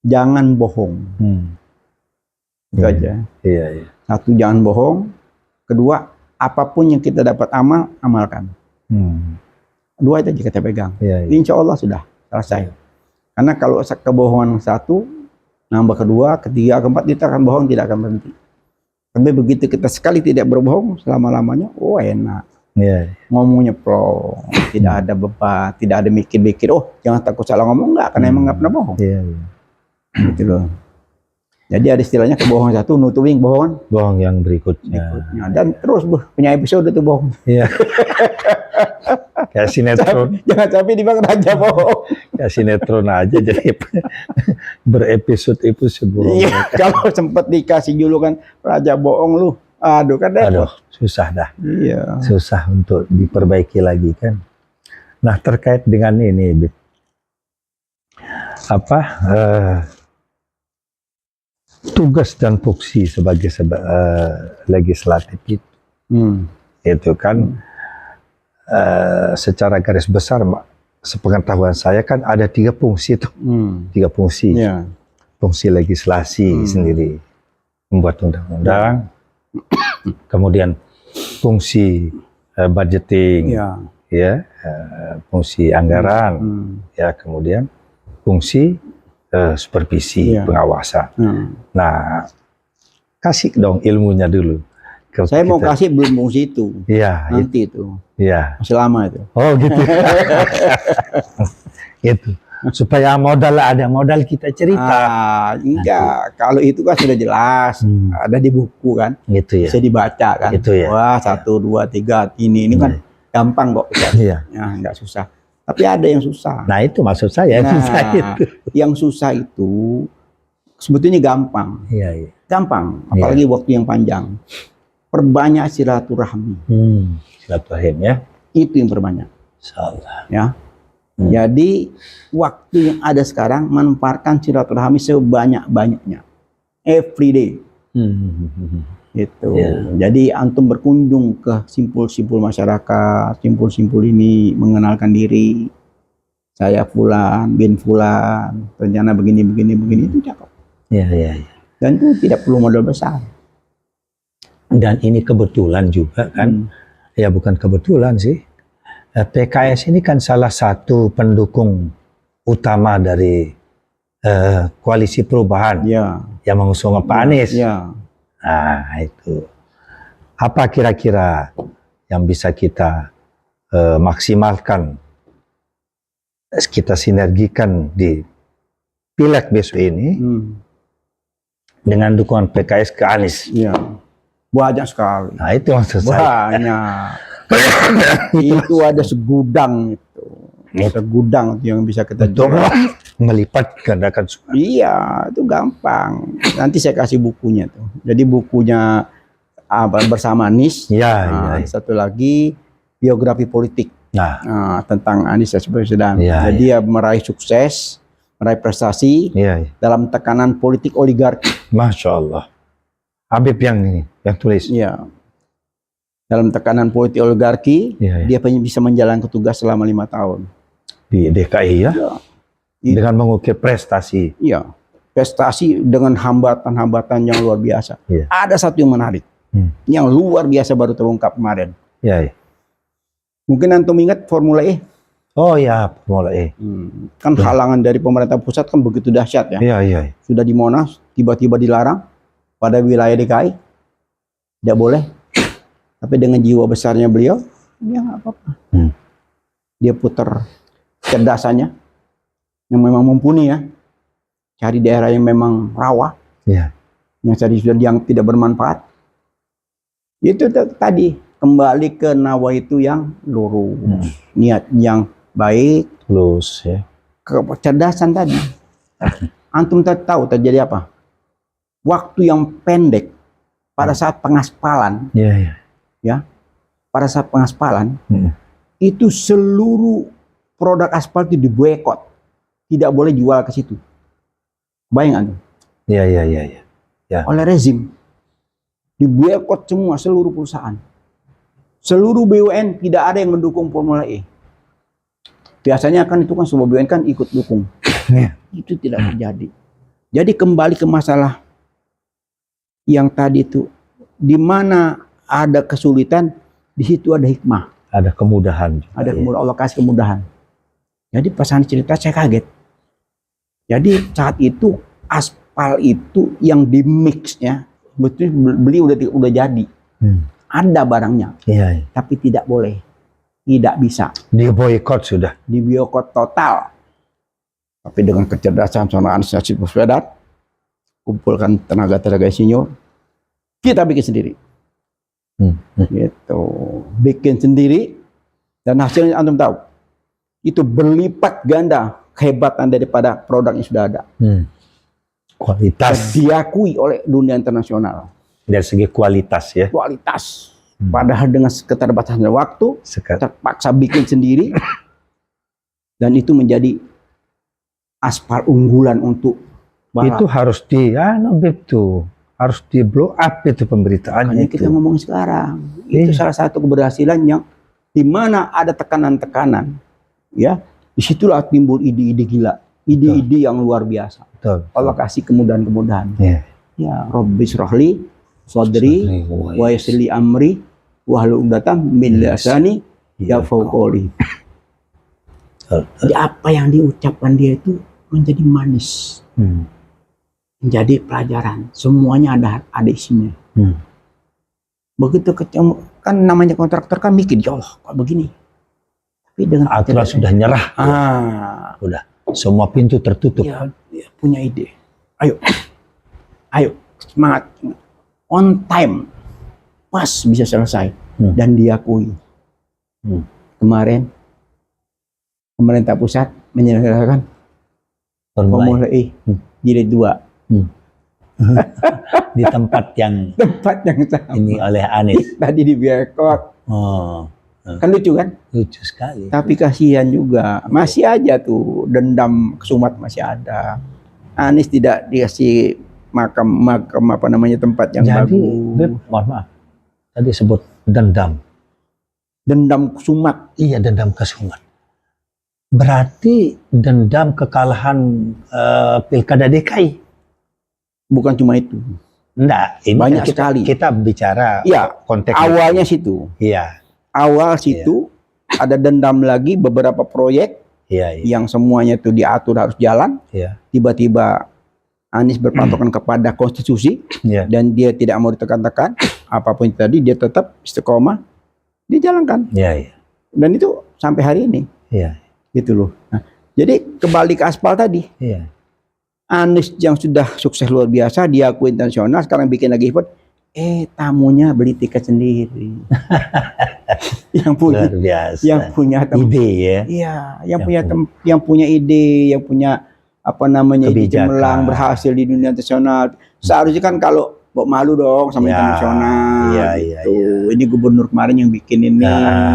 jangan bohong. Itu aja.
Iya.
Satu, jangan bohong. Kedua, apapun yang kita dapat amalkan. Dua itu aja kita pegang. Insya Allah sudah selesai. Karena kalau kebohongan satu, nambah kedua, ketiga, keempat, kita akan bohong, tidak akan berhenti. Tapi begitu kita sekali tidak berbohong selama-lamanya, enak. Ngomongnya plong, tidak ada beban, tidak ada mikir-mikir, jangan takut salah ngomong, enggak, karena emang nggak pernah bohong. Gitu loh. Jadi ada istilahnya kebohongan satu, nutupin
bohong yang berikutnya.
Dan terus punya episode itu bohong.
Iya. Kayak sinetron.
Jangan sampai dibilang raja bohong.
Kayak sinetron aja jadi berepisode-episode bohong.
Iya, kalau sempat dikasih julukan raja bohong lu. Aduh kan
susah dah.
Iya.
Susah untuk diperbaiki lagi kan. Nah, terkait dengan ini tugas dan fungsi sebagai legislatif itu kan secara garis besar sepengetahuan saya kan ada 3 fungsi itu. 3 fungsi. Fungsi legislasi sendiri, membuat undang-undang, kemudian fungsi budgeting, fungsi anggaran, ya, kemudian fungsi supervisi, pengawasan. Nah, kasih dong ilmunya dulu.
Saya mau kasih belum fungsi itu.
Iya.
Nanti itu.
Iya.
Masih lama itu.
Oh gitu. Itu. Supaya ada modal kita cerita.
Enggak. Kalau itu kan sudah jelas. Ada di buku kan.
Gitu ya.
Bisa dibaca kan.
Gitu ya.
Wah, 1, 2, 3. Ini kan gampang kok.
Iya.
Ya, enggak susah. Tapi ada yang susah.
Nah, itu maksud saya.
Yang susah itu sebetulnya gampang.
Iya.
Gampang. Apalagi waktu yang panjang. Perbanyak silaturahmi.
Silaturahim ya.
Itu yang perbanyak.
Insyaallah.
Ya. Jadi waktu yang ada sekarang manfaatkan silaturahmi sebanyak-banyaknya. Every day. Gitu. Jadi antum berkunjung ke simpul-simpul masyarakat, simpul-simpul ini mengenalkan diri. Saya fulan, bin fulan, rencana begini itu cakep. Iya. Dan itu tidak perlu modal besar.
Dan ini kebetulan juga kan, ya bukan kebetulan sih. PKS ini kan salah satu pendukung utama dari koalisi perubahan yang mengusung Pak Anies. Nah itu, apa kira-kira yang bisa kita maksimalkan, kita sinergikan di Pileg besok ini dengan dukungan PKS ke Anies?
Banyak sekali.
Nah itu maksud saya.
Banyak. Itu ada segudang itu. Segudang yang bisa kita jual.
Melipat gandakan suara.
Iya, itu gampang. Nanti saya kasih bukunya tuh. Jadi bukunya bersama Anies. Satu lagi biografi politik. Tentang Anies Baswedan. Jadi dia meraih sukses, meraih prestasi dalam tekanan politik oligarki.
Masya Allah. Habib yang tulis.
Iya. Dalam tekanan politik oligarki, dia bisa menjalankan tugas selama 5 tahun.
Di DKI ya? Dengan mengukir prestasi.
Iya. Prestasi dengan hambatan-hambatan yang luar biasa. Ada satu yang menarik. Yang luar biasa baru terungkap kemarin. Mungkin antum ingat Formula E?
Oh ya, Formula E.
Kan halangan dari pemerintah pusat kan begitu dahsyat ya.
Iya.
Sudah di Monas, tiba-tiba dilarang pada wilayah DKI. Tidak boleh. Tapi dengan jiwa besarnya beliau, ya nggak apa-apa. Dia putar cerdasannya, yang memang mumpuni ya. Cari daerah yang memang rawa, yang tadi sudah yang tidak bermanfaat. Itu tadi kembali ke nawa itu yang lurus, niat yang baik,
lurus ya.
Kecerdasan tadi. Antum tahu terjadi apa? Waktu yang pendek pada saat pengaspalan. Pada saat pengaspalan itu seluruh produk aspal itu diboikot, tidak boleh jual ke situ. Bayang Anda? Oleh rezim diboikot semua seluruh perusahaan, seluruh BUMN tidak ada yang mendukung Formula E. Biasanya kan itu kan semua BUMN kan ikut dukung, itu tidak terjadi. Jadi kembali ke masalah yang tadi itu, di mana ada kesulitan, di situ ada hikmah.
Ada kemudahan.
Ada kemudahan, Allah kasih kemudahan. Jadi pas cerita saya kaget. Jadi saat itu aspal itu yang di mixnya, betul beli udah jadi. Ada barangnya. Tapi tidak boleh. Tidak bisa.
Diboikot sudah.
Diboikot total. Tapi dengan kecerdasan seorang Anies Baswedan, kumpulkan tenaga-tenaga insinyur, kita bikin sendiri. Gitu, bikin sendiri, dan hasilnya antum tahu itu berlipat ganda kehebatan daripada produk yang sudah ada.
Kualitas
diakui oleh dunia internasional
dari segi kualitas ya.
Kualitas. Padahal dengan keterbatasan waktu terpaksa bikin sendiri dan itu menjadi aspal unggulan untuk
barat. Itu harus harus di blow up itu pemberitaannya.
Makanya kita ngomong sekarang itu salah satu keberhasilan yang di mana ada tekanan-tekanan, ya disitulah timbul ide-ide gila, ide-ide yang luar biasa. Allah kasih kemudahan-kemudahan. Ya Rabbi syrahli sadri wa yassir li amri wahlul 'uqdatam min lisani yafqahu qawli. Jadi apa yang diucapkan dia itu menjadi manis, menjadi pelajaran. Semuanya ada isinya. Begitu ketemu, kan namanya kontraktor kan mikir, ya Allah kok begini. Tapi dengan
aturan sudah nyerah, udah semua pintu tertutup.
Dia punya ide. Ayo semangat, on time, pas bisa selesai dan diakui. Kemarin pemerintah pusat menyelesaikan Formula E jilid 2
di tempat yang
sama
ini oleh Anies
tadi di Bangkok. Kan lucu kan?
Lucu sekali.
Tapi kasihan juga, masih aja tuh dendam kesumat masih ada. Anies tidak dikasih makam apa namanya tempat yang bagus.
Beb, mohon maaf, tadi sebut dendam
kesumat.
Iya, dendam kesumat. Berarti dendam kekalahan pilkada DKI.
Bukan cuma itu.
Enggak, ini
banyak sekali.
Kita bicara konteks
awalnya situ.
Iya.
Awal situ ada dendam lagi beberapa proyek yang semuanya itu diatur harus jalan. Tiba-tiba Anies berpatokan kepada konstitusi dan dia tidak mau ditekan-tekan. Apapun itu tadi dia tetap istiqomah, dijalankan. Dan itu sampai hari ini. Gitu loh. Nah, jadi kembali ke aspal tadi. Anies yang sudah sukses luar biasa, diakui internasional, sekarang bikin lagi event, tamunya beli tiket sendiri. yang punya
ide ya.
Iya, yang punya ide, yang punya apa namanya cemerlang berhasil di dunia internasional. Seharusnya kan kalau malu dong sama internasional. Gitu. Ini gubernur kemarin yang bikin ini,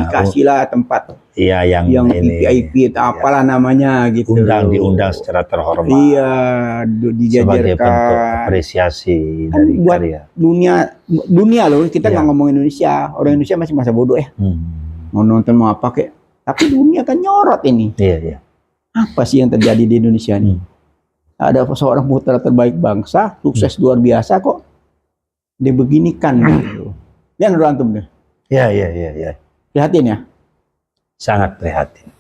kasihlah tempat. Yang ini VIP apalah namanya gitu.
Diundang secara terhormat.
Iya, dijajarkan.
Sebagai bentuk apresiasi dari
buat
karya.
Dunia loh, kita nggak ngomong Indonesia. Orang Indonesia masih masa bodoh ya. Mau nonton mau apa kek. Tapi dunia kan nyorot ini. Apa sih yang terjadi di Indonesia nih? Ada seorang putra terbaik bangsa, sukses luar biasa kok. Dibeginikan gitu. Lihat dulu antum deh.
Iya.
Prihatin ya.
Sangat prihatin.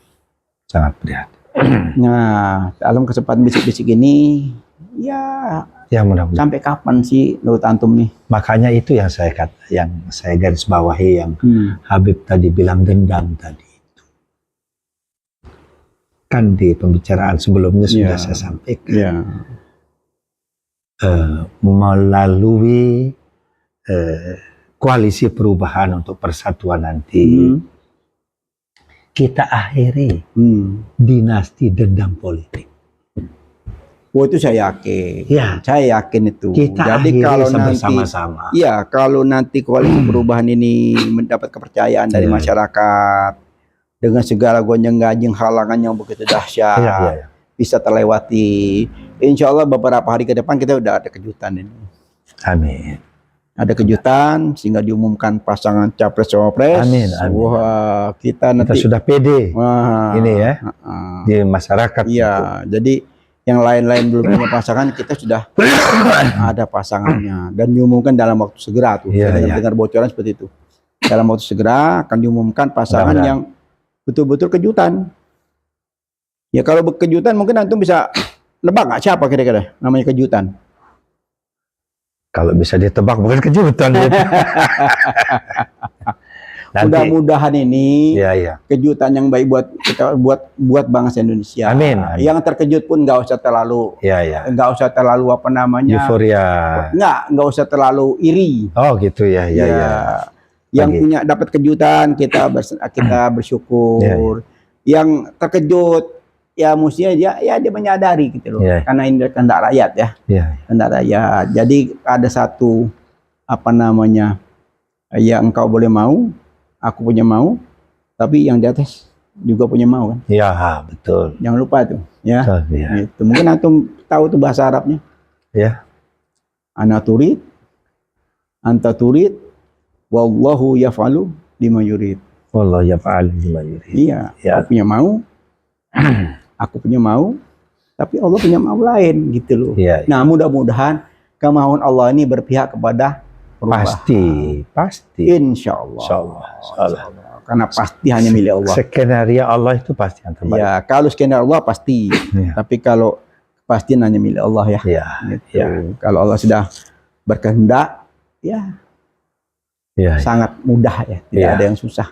Nah, dalam kesempatan bisik-bisik ini, mudah-mudahan. Sampai kapan sih menurut antum nih?
Makanya itu yang saya garis bawahi yang Habib tadi bilang dendam tadi itu. Kan di pembicaraan sebelumnya sudah saya sampaikan. Melalui koalisi perubahan untuk persatuan nanti. Kita akhiri dinasti dendam politik.
Itu saya yakin. Saya yakin itu.
Kita
jadi kalau
bersama-sama.
Kalau nanti koalisi perubahan ini mendapat kepercayaan dari masyarakat dengan segala gonjang-ganjing halangan yang begitu dahsyat bisa terlewati. Insya Allah beberapa hari ke depan kita udah ada kejutan ini.
Amin.
Ada kejutan sehingga diumumkan pasangan capres-cawapres.
Amin.
Wah, kita
sudah pede ini ya di masyarakat.
Jadi yang lain-lain belum punya pasangan, kita sudah ada pasangannya dan diumumkan dalam waktu segera tuh. Saya dengar bocoran seperti itu. Dalam waktu segera akan diumumkan pasangan yang betul-betul kejutan. Ya kalau kejutan mungkin antum bisa nebak nggak siapa kira-kira namanya kejutan?
Kalau bisa ditebak bukan kejutan.
Mudah-mudahan ini kejutan yang baik buat kita, buat bangsa Indonesia.
Amin.
Yang terkejut pun nggak usah terlalu, nggak usah terlalu apa namanya,
euforia.
Nggak usah terlalu iri.
Oh gitu ya.
Yang punya dapat kejutan kita bersyukur. Yang terkejut ya mestinya dia menyadari gitu loh. Karena ini kehendak rakyat kehendak rakyat. Jadi ada satu apa namanya yang engkau boleh mau, aku punya mau, tapi yang di atas juga punya mau kan? Betul. Jangan lupa tuh Itu mungkin antum tahu tuh bahasa Arabnya. Ana turid, anta turid, wallahu yaf'alu lima yurid.
Wallahu yaf'alu lima yurid.
Aku punya mau. Aku punya mau, tapi Allah punya mau lain gitu loh. Nah mudah-mudahan kemauan Allah ini berpihak kepada berubah.
Pasti.
Insya Allah. Karena pasti hanya milik Allah.
Skenario Allah itu pasti yang terbaik.
Ya, kalau skenario Allah pasti.
Ya.
Tapi kalau kepastian hanya milik Allah ya.
Ya.
Gitu. Ya. Kalau Allah sudah berkehendak, ya, sangat mudah ya. Tidak ada yang susah.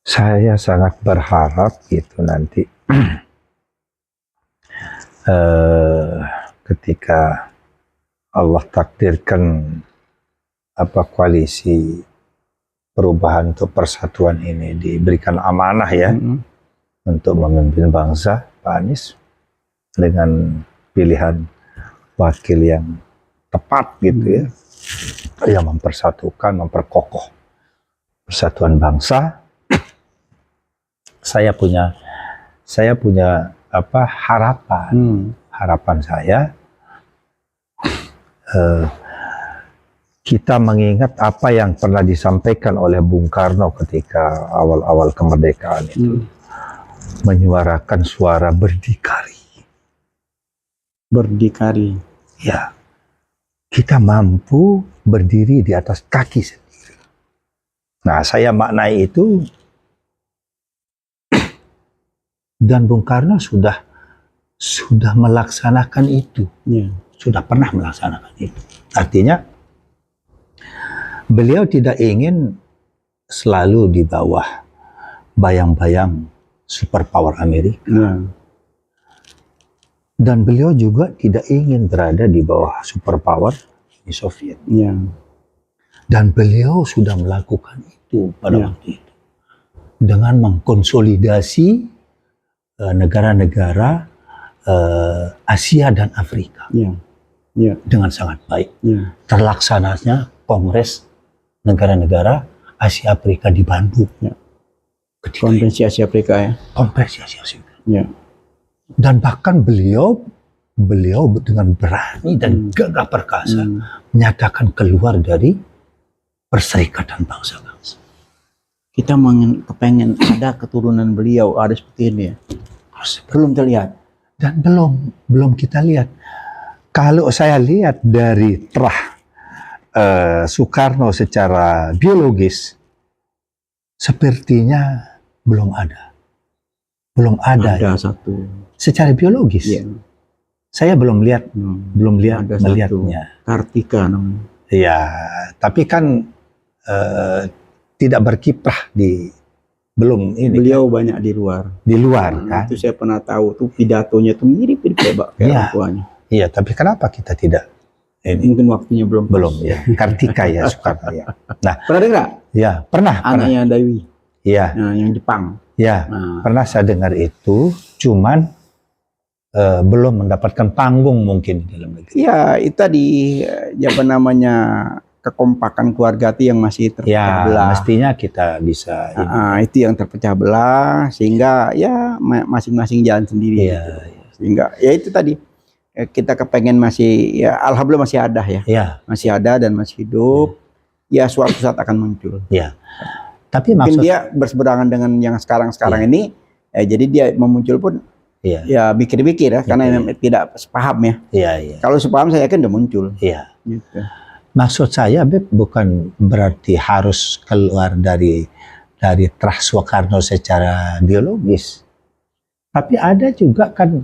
Saya sangat berharap itu nanti ketika Allah takdirkan koalisi perubahan untuk persatuan ini diberikan amanah ya untuk memimpin bangsa, Pak Anies, dengan pilihan wakil yang tepat gitu ya, yang mempersatukan, memperkokoh persatuan bangsa. Saya punya harapan saya kita mengingat apa yang pernah disampaikan oleh Bung Karno ketika awal-awal kemerdekaan itu, menyuarakan suara berdikari. Ya, kita mampu berdiri di atas kaki sendiri. Nah, saya maknai itu. Dan Bung Karno sudah melaksanakan itu, sudah pernah melaksanakan itu. Artinya beliau tidak ingin selalu di bawah bayang-bayang superpower Amerika, dan beliau juga tidak ingin berada di bawah superpower Uni Soviet. Dan beliau sudah melakukan itu pada waktu itu dengan mengkonsolidasi negara-negara Asia dan Afrika dengan sangat baik. Terlaksananya Kongres negara-negara Asia Afrika di Bandung.
Konferensi Asia Afrika ya.
Konferensi Asia Afrika. Dan bahkan beliau dengan berani dan gagah perkasa menyatakan keluar dari Perserikatan Bangsa-Bangsa.
Kita kepengen ada keturunan beliau ada seperti ini ya. Belum terlihat.
Dan belum kita lihat. Kalau saya lihat dari terah Soekarno secara biologis, sepertinya belum ada.
Ada satu.
Secara biologis. Saya belum lihat, melihatnya.
Kartika namanya.
Ya, tapi kan tidak berkiprah belum ini.
Beliau banyak di luar kan. Itu saya pernah tahu tuh pidatonya tuh mirip kayak orang tuanya.
Iya, tapi kenapa kita tidak ini?
Mungkin waktunya belum
ya. Kartika ya, Soekarno ya. Nah,
pernah dengar?
Ya, pernah.
Anaknya Dewi.
Iya.
Nah, yang Jepang.
Ya, pernah saya dengar itu, cuman belum mendapatkan panggung mungkin di dalam negeri.
Iya, itu tadi kekompakan keluarga itu yang masih terpecah belah.
Mestinya kita bisa.
Itu yang terpecah belah sehingga ya masing-masing jalan sendiri. Gitu. Sehingga ya itu tadi kita kepengen masih ya alhamdulillah masih ada ya. Masih ada dan masih hidup. Ya suatu saat akan muncul.
Tapi
mungkin dia berseberangan dengan yang sekarang ini. Jadi dia memuncul pun ya pikir-pikir ya karena tidak sepaham ya. Kalau sepaham saya yakin udah muncul. Gitu.
Maksud saya, Beb, bukan berarti harus keluar dari terah Soekarno secara biologis. Tapi ada juga kan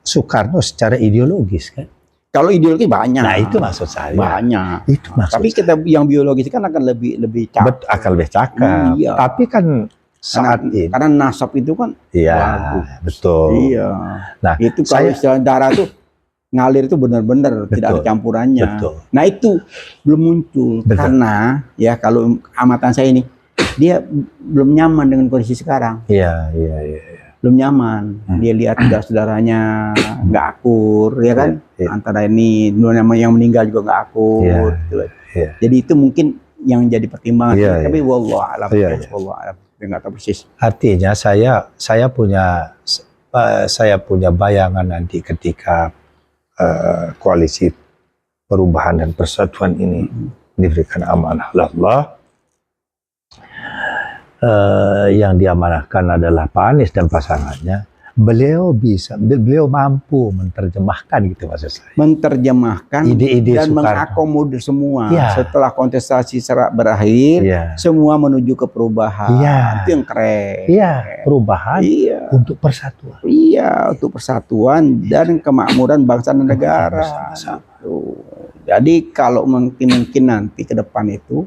Soekarno secara ideologis kan.
Kalau ideologi banyak.
Nah, itu maksud saya.
Banyak.
Itu maksud
Tapi kita yang biologis kan akan lebih cakep.
Akan lebih cakep. Tapi kan saat ini.
Karena nasab itu kan
bagus. Betul.
Iya. Nah, itu kalau istilah darah tuh ngalir itu benar-benar tidak ada campurannya.
Betul.
Nah, itu belum muncul. Karena ya kalau amatan saya ini dia belum nyaman dengan kondisi sekarang.
Iya.
Belum nyaman. Dia lihat saudaranya nggak akur, ya kan? Antara ini yang meninggal juga nggak akur. Jadi itu mungkin yang jadi pertimbangan. Tapi wallahu a'lam. Wallahu a'lam. Nggak tahu persis.
Artinya saya punya bayangan nanti ketika koalisi perubahan dan persatuan ini diberikan amanah oleh Allah. Yang diamanahkan adalah Pak Anies dan pasangannya. beliau mampu menerjemahkan gitu maksud saya.
Menerjemahkan
ide-ide
dan
Soekarno.
mengakomodir semua.
Ya.
Setelah kontestasi berakhir,
Ya.
semua menuju ke perubahan.
Ya.
Itu yang keren.
Iya, perubahan
Iya.
untuk persatuan.
Iya, untuk persatuan dan kemakmuran bangsa dan negara. Gitu. Jadi kalau mungkin nanti ke depan itu,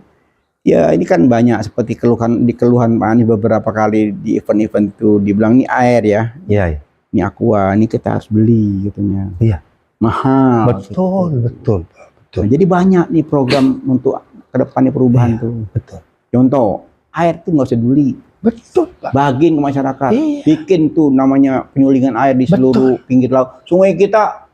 ya ini kan banyak seperti keluhan Pak Anies beberapa kali di event-event itu dibilang ini air ya,
Iya.
ini aqua, ini kita harus beli katanya.
Iya.
Mahal.
Betul.
Nah, jadi banyak nih program untuk ke depannya perubahan tuh.
Betul.
Contoh, air tuh nggak usah dibeli.
Betul, Pak.
Bagiin ke masyarakat.
Iya.
Bikin tuh namanya penyulingan air di seluruh pinggir laut. Sungai kita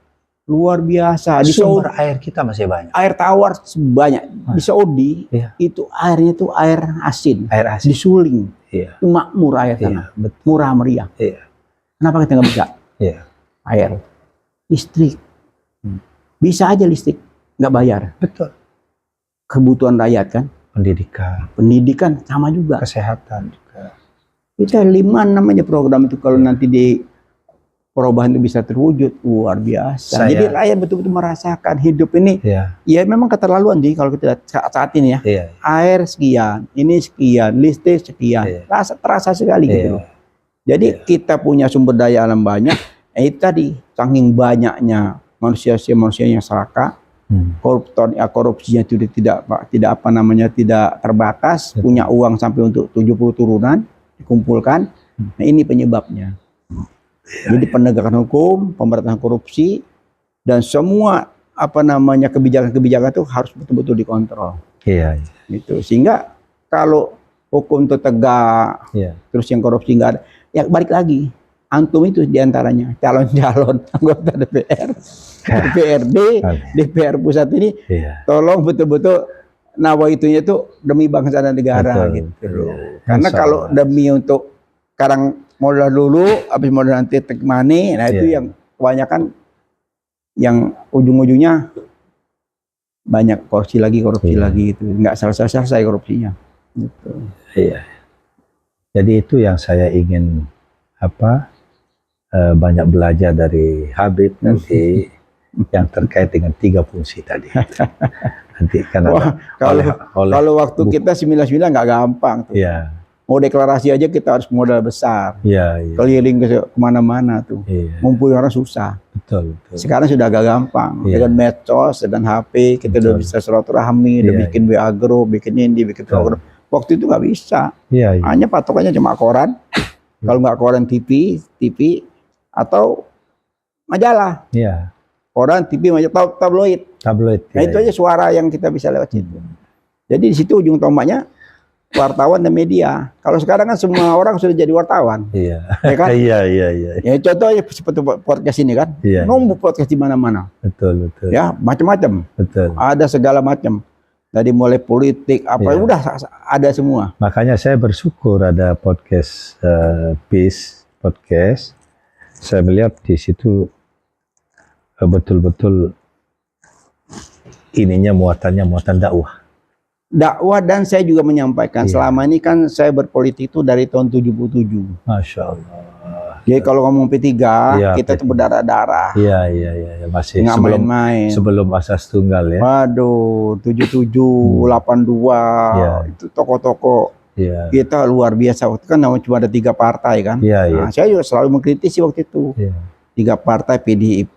luar biasa. Di
Sumber
Saudi,
air kita masih banyak.
air tawar sebanyak. Di Saudi,
Iya.
itu airnya tuh air asin.
Air asin.
Disuling.
Iya.
Itu makmur air sana.
Iya,
Murah meriah.
Iya.
Kenapa kita nggak bisa?
Iya.
Air. Listrik. Bisa aja listrik. Nggak bayar.
Betul.
Kebutuhan rakyat kan.
Pendidikan,
Pendidikan sama juga.
kesehatan juga.
Itu 5 namanya program itu kalau nanti di perubahan itu bisa terwujud luar biasa. Jadi rakyat betul-betul merasakan hidup ini.
Iya.
Ya memang keterlaluan sih kalau kita saat ini ya.
Iya.
Air sekian, ini sekian, listrik sekian.
Iya.
Terasa sekali
Iya.
gitu loh. Jadi kita punya sumber daya alam banyak. Itu tadi saking banyaknya manusia yang serakah, korupsinya tidak terbatas, punya uang sampai untuk 70 turunan dikumpulkan. Nah, ini penyebabnya. Jadi penegakan hukum, pemberantasan korupsi, dan semua kebijakan-kebijakan itu harus betul-betul dikontrol.
Iya.
Gitu. Sehingga kalau hukum itu tegak, terus yang korupsi nggak ada, ya balik lagi. Antum itu diantaranya calon-calon anggota DPR, DPRD, DPR pusat ini, tolong betul-betul nawaitunya itu demi bangsa dan negara.
Betul.
Gitu loh. Karena kalau demi untuk sekarang modal dulu, habis modal nanti take money, nah itu yang kebanyakan yang ujung-ujungnya banyak korupsi lagi itu nggak selesai korupsinya. Gitu.
Iya. Jadi itu yang saya ingin banyak belajar dari Habib nanti yang terkait dengan 3 fungsi tadi. Nanti karena
kalau waktu kita 99 nggak gampang tuh.
Iya.
Mau deklarasi aja kita harus modal besar.
Iya.
Keliling kemana-mana tuh.
Iya.
Ngumpulin orang susah.
Betul.
Sekarang sudah agak gampang. Dengan medsos dan HP kita udah bisa silaturahmi, udah bikin WA group, bikin ini, bikin program. Waktu itu nggak bisa.
Iya.
Hanya patokannya cuma koran. Kalau nggak koran TV atau majalah.
Iya.
Koran, TV, majalah, tabloid. Nah itu aja suara yang kita bisa lewat situ. Jadi di situ ujung tombaknya wartawan dan media. Kalau sekarang kan semua orang sudah jadi wartawan.
Iya.
Ya kan?
Iya.
Ya contohnya seperti podcast ini kan.
Iya.
Nombor podcast di mana-mana.
Betul.
Ya, macam-macam.
Betul.
Ada segala macam. Dari mulai politik udah ada semua.
Makanya saya bersyukur ada podcast Peace Podcast. Saya melihat di situ betul-betul muatan dakwah.
Dakwah, dan saya juga menyampaikan selama ini kan saya berpolitik itu dari tahun 77.
Masya Allah.
Jadi kalau ngomong P3, kita tuh berdarah-darah.
Iya. Masih
nggak main-main.
Sebelum asas tunggal ya.
Waduh, 77, 82, itu toko-toko.
Iya.
Kita luar biasa. Waktu kan cuma ada 3 partai kan.
Iya.
Nah, saya juga selalu mengkritisi waktu itu. 3 partai PDI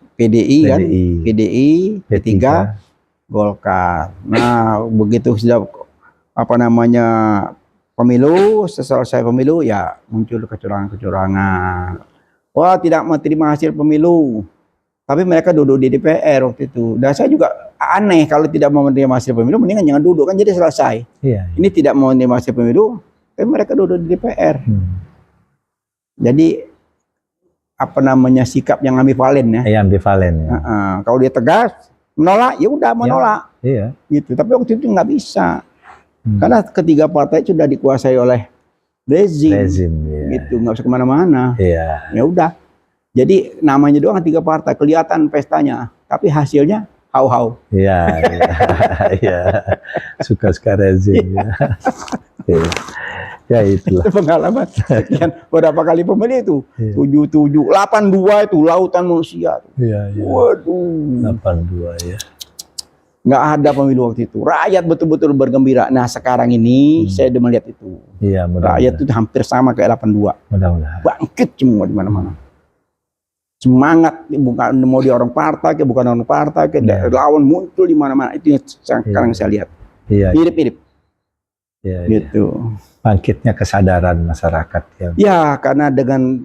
kan, PDI, P3, Golkar. Nah, begitu sudah pemilu, selesai pemilu ya muncul kecurangan-kecurangan. Wah, tidak menerima hasil pemilu. Tapi mereka duduk di DPR waktu itu. Dan saya juga aneh kalau tidak mau menerima hasil pemilu, mendingan jangan duduk kan jadi selesai.
Iya.
Ini tidak mau menerima hasil pemilu, tapi mereka duduk di DPR. Jadi sikap yang ambivalen ya.
Yang ambivalen ya.
Kalau dia tegas menolak, ya udah menolak.
Iya.
Gitu. Tapi waktu itu nggak bisa. Karena ketiga partai sudah dikuasai oleh rezim gitu, nggak usah kemana-mana.
Iya.
Ya udah. Jadi namanya doang 3 partai, kelihatan pestanya, tapi hasilnya hau-hau.
Iya. Suka-suka rezim. Ya. Ya itulah.
Itu pengalaman. Sekian berapa kali pemilih itu? 77, 82 itu lautan manusia.
Iya, iya.
Waduh.
82 ya.
Nggak ada pemilu waktu itu. Rakyat betul-betul bergembira. Nah sekarang ini saya udah melihat itu.
Iya,
Rakyat itu hampir sama kayak 82.
Mudah-mudahan.
Bangkit semua di mana-mana. Semangat, bukan mau dia orang partai, bukan orang partai, lawan muncul di mana-mana. Itu yang sekarang saya lihat.
Iya.
Mirip-mirip.
Iya,
Gitu.
Bangkitnya kesadaran masyarakat ya.
Ya, karena dengan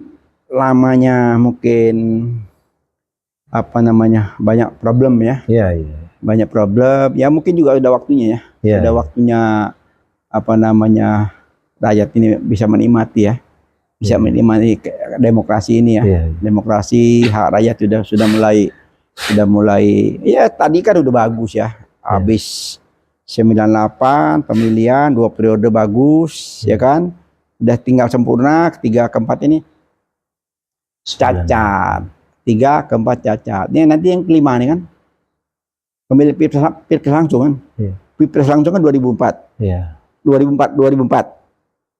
lamanya mungkin banyak problem ya.
Iya, iya.
Banyak problem. Ya mungkin juga udah waktunya ya.
Iya.
Udah waktunya rakyat ini bisa menikmati ya. Bisa menikmati demokrasi ini ya.
Iya.
Demokrasi hak rakyat sudah mulai ya tadi kan udah bagus ya. Habis 98 pemilihan 2 periode bagus ya kan. Udah tinggal sempurna, ketiga keempat ini cacat. 3 ke 4 cacat. Ini nanti yang kelima nih kan. Pemilih pilpres langsung kan.
Iya.
Pilpres langsung kan 2004.
Iya.
2004,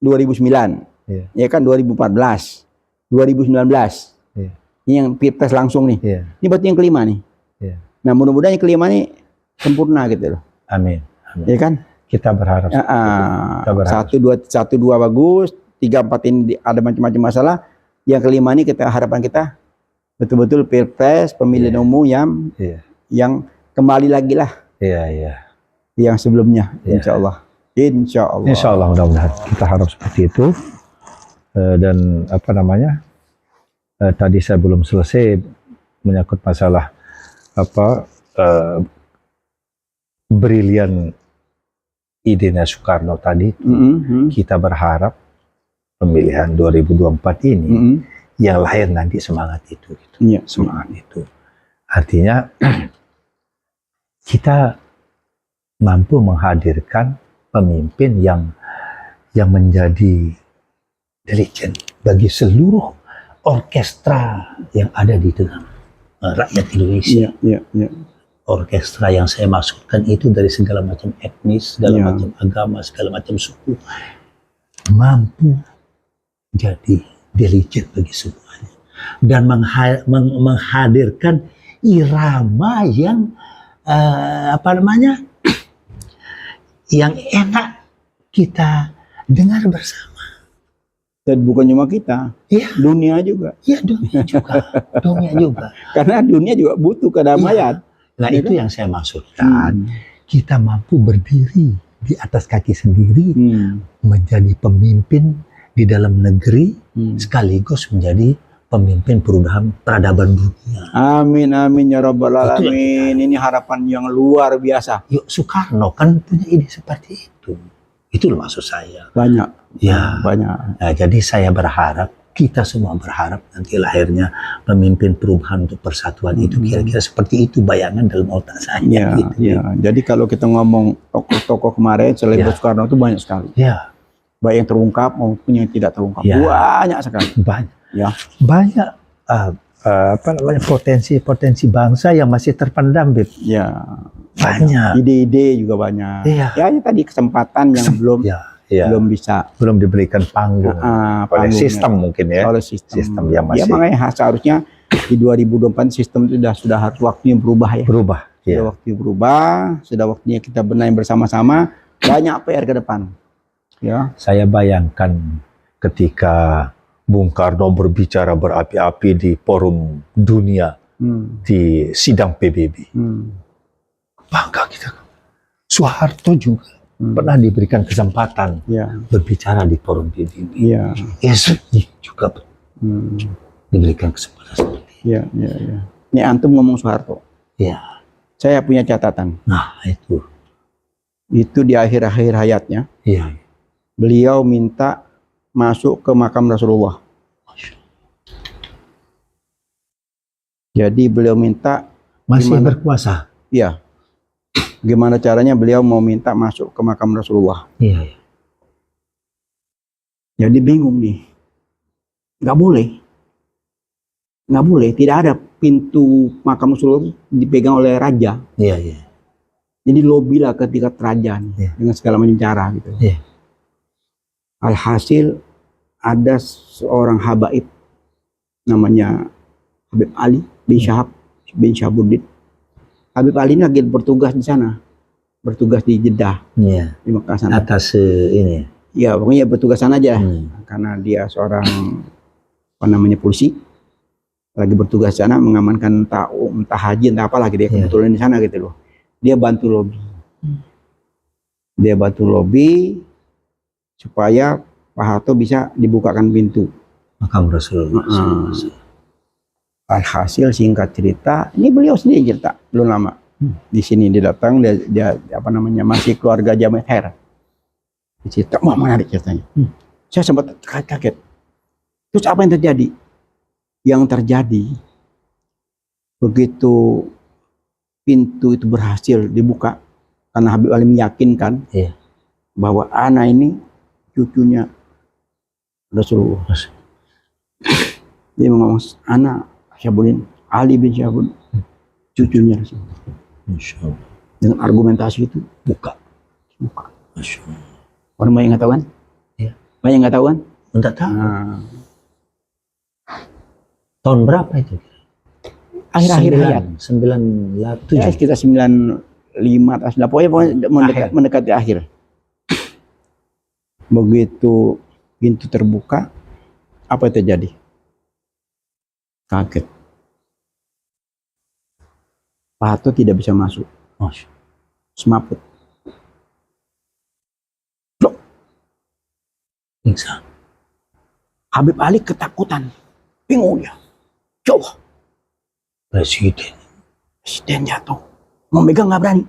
2009.
Iya.
Ya kan 2014. 2019.
Iya.
Ini yang pilpres langsung nih.
Iya.
Ini berarti yang kelima nih.
Iya.
Nah, mudah-mudahan yang kelima nih sempurna gitu loh.
Amin. Amin.
Ya kan?
Kita berharap.
Kita berharap. 1, 2 bagus, 3, 4 ini ada macam-macam masalah. Yang kelima ini harapan kita betul-betul pilpres pemilihan umum yang kembali lagi lah.
Iya, iya.
Yang sebelumnya, insya Allah.
Insya Allah mudah-mudahan kita harap seperti itu. Dan tadi saya belum selesai menyangkut masalah brilian idenya Soekarno tadi. Kita berharap pemilihan 2024 ini yang lahir nanti semangat itu, gitu.
Iya.
Semangat itu. Artinya kita mampu menghadirkan pemimpin yang menjadi dirijen bagi seluruh orkestra yang ada di tengah rakyat Indonesia. Orkestra yang saya maksudkan itu dari segala macam etnis, segala macam agama, segala macam suku, mampu jadi dirijen bagi semuanya dan menghadirkan irama yang yang enak kita dengar bersama.
Dan bukan cuma kita, dunia juga.
Iya, dunia juga. Dunia juga.
Karena dunia juga butuh kedamaian.
Nah, itu yang saya maksudkan. Kita mampu berdiri di atas kaki sendiri, menjadi pemimpin di dalam negeri, sekaligus menjadi pemimpin perubahan peradaban dunia.
Amin, amin ya rabbal alamin. Ini harapan yang luar biasa.
Yuk, Soekarno kan punya ide seperti itu. Itu maksud saya.
Banyak.
Ya,
banyak.
Nah, jadi saya berharap, kita semua berharap nanti lahirnya pemimpin perubahan untuk persatuan itu kira-kira seperti itu bayangan dalam otak saya.
Jadi kalau kita ngomong tokoh-tokoh kemarin selain Soekarno itu banyak sekali. Baik yang terungkap maupun yang tidak terungkap. Banyak sekali.
Banyak. Banyak potensi bangsa yang masih terpendam, Bib. Banyak.
Ide-ide juga banyak. Ya tadi kesempatan yang belum
diberikan panggung oleh sistem mungkin ya.
Oleh sistem
yang masih.
Ya makanya seharusnya di 2024 sistem itu sudah harus waktunya berubah ya. Sudah waktunya berubah, sudah waktunya kita benahi bersama-sama. Banyak PR ke depan. Ya. Saya
bayangkan ketika Bung Karno berbicara berapi-api di forum dunia, di sidang PBB. Bangga kita. Soeharto juga pernah diberikan kesempatan berbicara di forum PBB. Sedih juga diberikan kesempatan seperti itu.
Ini antum ngomong Soeharto. Saya punya catatan.
Nah, itu
di akhir-akhir hayatnya. Beliau minta masuk ke makam Rasulullah. Jadi beliau minta
masih berkuasa.
Iya. Gimana caranya beliau mau minta masuk ke makam Rasulullah? Jadi bingung nih. Nggak boleh. Tidak ada pintu makam Rasulullah dipegang oleh raja. Jadi lobby lah ketika raja nih, dengan segala macam cara gitu. Alhasil ada seorang habaib namanya Habib Ali bin Syahab bin Syahabuddin. Habib Ali ini lagi bertugas di sana, bertugas di Jeddah, di Mekah sana.
Atas ini.
Ya pokoknya bertugas sana aja, karena dia seorang polisi, lagi bertugas di sana mengamankan entah haji entah apa lagi, dia kebetulan di sana gitu loh. Dia bantu lobby, supaya Pak Harto bisa dibukakan pintu
makam Rasulullah.
Alhasil singkat cerita, ini beliau sendiri cerita belum lama. Di sini dia datang, dia masih keluarga Jamaah Khair. Cerita, wah menarik ceritanya. Saya sempat kaget. Terus apa yang terjadi? Yang terjadi begitu pintu itu berhasil dibuka, karena Habib Ali meyakinkan bahwa anak ini cucunya Rasulullah. Dia ngomong, anak Syahabuddin, Ali bin Syahabuddin, cucunya Rasulullah.
Masya Allah.
Dengan argumentasi itu buka.
Masya Allah.
Orang banyak nggak tahu kan?
Iya.
Banyak nggak tahu kan?
Enggak tahu. Tahun berapa itu?
Akhir-akhir hayat.
97.
Ya, sekitar 95 atau pokoknya mendekati akhir. Begitu pintu terbuka, apa yang terjadi? Kaget. Pak Harto tidak bisa masuk. Semaput.
Pingsan.
Habib Ali ketakutan. Bingung dia. Coba. Presiden jatuh. Mau megang nggak berani.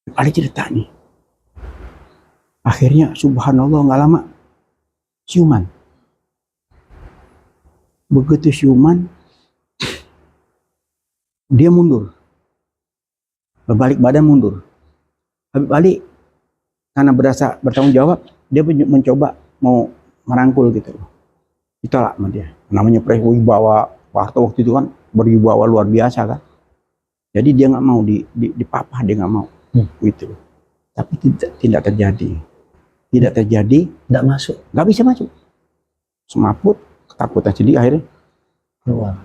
Habib Ali cerita nih. Akhirnya subhanallah nggak lama siuman. Begitu siuman, dia mundur. Berbalik badan mundur. Habib Ali karena berasa bertanggung jawab, dia mencoba mau merangkul gitu loh. Ditolak sama dia. Namanya wibawa, Pak Harto waktu itu kan berwibawa luar biasa kan. Jadi dia nggak mau dipapah, dia nggak mau gitu loh. Tapi tidak terjadi. Tidak terjadi,
nggak masuk,
nggak bisa masuk. Semaput, ketakutan jadi akhirnya
keluar.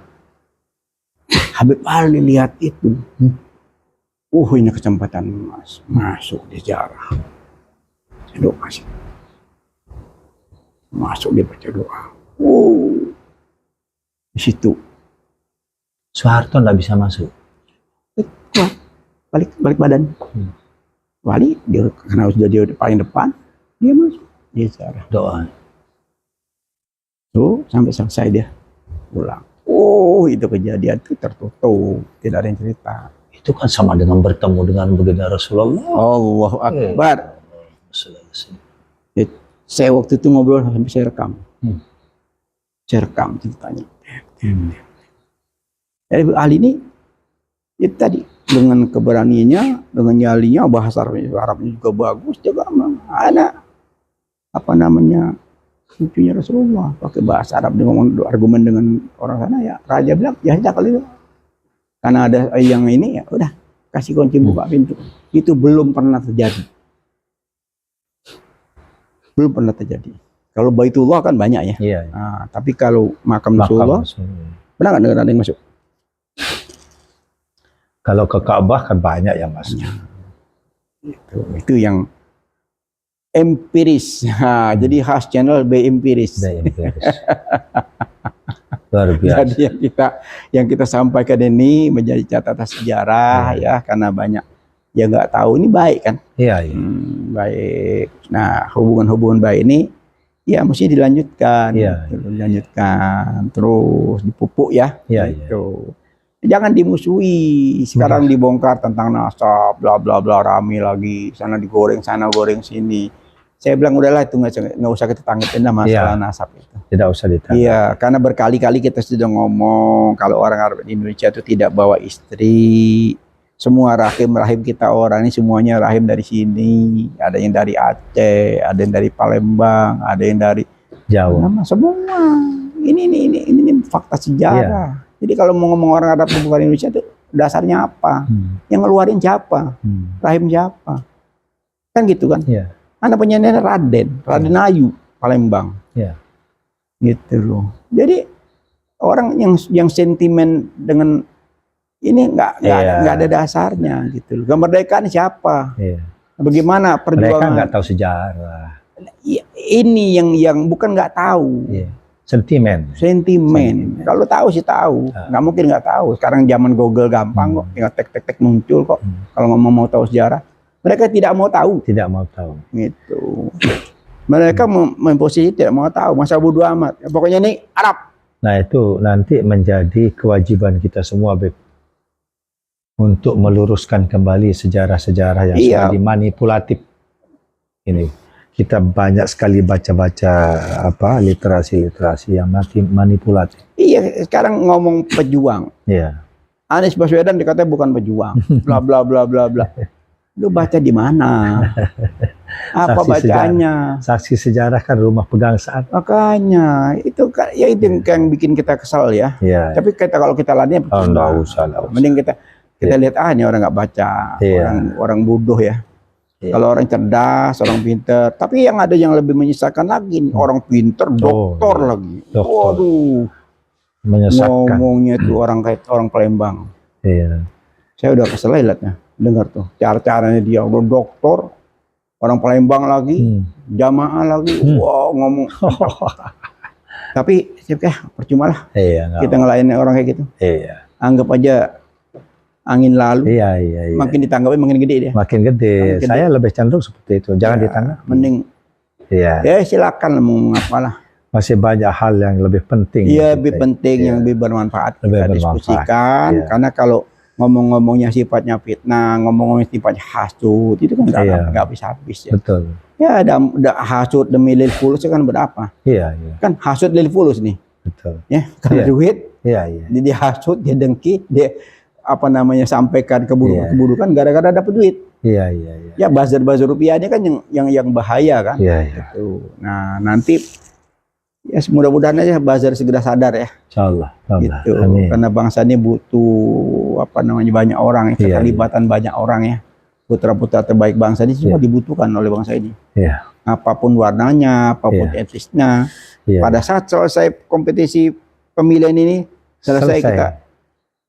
Habib Ali lihat itu, ini kesempatan masuk di sejarah. Doa sih. Masuk dia baca doa. Di situ
Soeharto nggak bisa masuk.
Balik badan. Wali dia karena sudah dia paling depan, dia masuk dia sejarah.
Doa.
Tuh sampai selesai dia pulang. Itu kejadian itu tertutup, tidak ada yang cerita.
Itu kan sama dengan bertemu dengan baginda Rasulullah.
Allahu Akbar. Saya waktu itu ngobrol sampai saya rekam. Saya rekam ceritanya. Jadi Ali ini itu tadi dengan keberaniannya, dengan nyalinya, bahasa Arabnya juga bagus, juga anak cucunya Rasulullah, pakai bahasa Arab, dia ngomong argumen dengan orang sana, ya raja bilang ya sudah kali itu karena ada yang ini, ya udah kasih kunci buka pintu. Itu belum pernah terjadi. Kalau Baitullah kan banyak ya.
Iya.
Nah, tapi kalau makam Rasulullah, pernah nggak dengar ada yang masuk?
Kalau ke Ka'bah kan banyak yang masuk.
Itu yang empiris. Nah, jadi khas channel B empiris.
Luar biasa.
Jadi yang kita sampaikan ini menjadi catatan sejarah ya, karena banyak yang nggak tahu, ini baik kan?
Iya.
Baik. Nah, hubungan baik ini ya mesti dilanjutkan. Dilanjutkan terus dipupuk ya. Gitu. Jangan dimusuhi. Sekarang dibongkar tentang nasab, bla bla bla, rame lagi, sana digoreng sana goreng sini. Saya bilang udahlah itu nggak usah kita tanggepin masalah nasab itu.
Tidak usah ditangkap.
Iya, karena berkali-kali kita sudah ngomong kalau orang Arab di Indonesia itu tidak bawa istri. Semua rahim kita orang ini semuanya rahim dari sini. Ada yang dari Aceh, ada yang dari Palembang, ada yang dari
Jawa.
Semua. Ini fakta sejarah. Jadi kalau mau ngomong orang Arab bukan Indonesia itu dasarnya apa? Yang ngeluarin siapa? Rahim siapa? Kan gitu kan? Anak punya nenek Raden Ayu, Palembang.
Ya.
Gitu loh. Jadi orang yang sentimen dengan ini nggak ada dasarnya gitu loh. Kemerdekaan siapa?
Iya.
Bagaimana perjuangan?
Mereka nggak tahu sejarah.
Ini yang bukan nggak tahu.
Iya. Sentimen.
Kalau tahu sih tahu, nggak mungkin nggak tahu. Sekarang zaman Google gampang kok, tinggal tek muncul kok. Kalau mau tahu sejarah, mereka tidak mau tahu.
Tidak mau tahu.
Gitu. Mereka memposisi tidak mau tahu, masa bodo amat. Pokoknya ini Arab.
Nah itu nanti menjadi kewajiban kita semua, Beb, untuk meluruskan kembali sejarah-sejarah yang sudah dimanipulatif. Ini kita banyak sekali baca-baca literasi yang manipulatif.
Iya, sekarang ngomong pejuang.
Iya.
Anies Baswedan dikatakan bukan pejuang. Bla bla bla bla bla. Lu baca di mana? Apa bacanya?
Saksi sejarah kan rumah pegangsaan.
Makanya itu kan ya itu yang bikin kita kesal ya.
Iya.
Tapi kalau kita lainnya
nggak usah.
Mending kita lihat ini orang nggak baca, orang bodoh ya. Kalau orang cerdas, orang pinter, tapi yang ada yang lebih menyisakan lagi nih, orang pinter, doktor lagi. Waduh,
menyesatkan.
Ngomongnya tuh orang kayak orang Palembang.
Iya.
Saya udah kesel liatnya, dengar tuh cara-caranya dia, udah doktor, orang Palembang lagi, jamaah lagi, wow ngomong. Tapi percuma lah, kita ngelayanin orang kayak gitu.
Iya.
Anggap aja angin lalu,
iya.
makin ditanggapi makin gede dia.
Makin gede. Saya lebih cenderung seperti itu. Jangan ditanggapi.
Mending, ya silakan mau ngapalah.
Masih banyak hal yang lebih penting.
Iya, lebih penting yang lebih bermanfaat kita diskusikan. Karena kalau ngomong-ngomongnya sifatnya fitnah, ngomong-ngomongnya sifatnya hasud, itu kan nggak habis-habis ya.
Betul.
Ya ada hasud demi lil fulus kan berapa?
Iya.
Kan hasud lil fulus nih.
Betul.
Ya, karena duit.
Iya.
Jadi hasud, dia dengki, dia sampaikan keburukan gara-gara dapat duit.
Iya.
Ya buzzer rupiahnya kan yang bahaya kan.
Iya.
Gitu. Nah nanti ya mudah-mudahan aja buzzer segera sadar ya.
Insyaallah.
Gitu.
Amin.
Karena bangsa ini butuh banyak orang, keterlibatan banyak orang ya. Putra-putra terbaik bangsa ini semua dibutuhkan oleh bangsa ini.
Iya.
Apapun warnanya, apapun etnisnya. Pada saat selesai kompetisi pemilihan ini selesai. Kita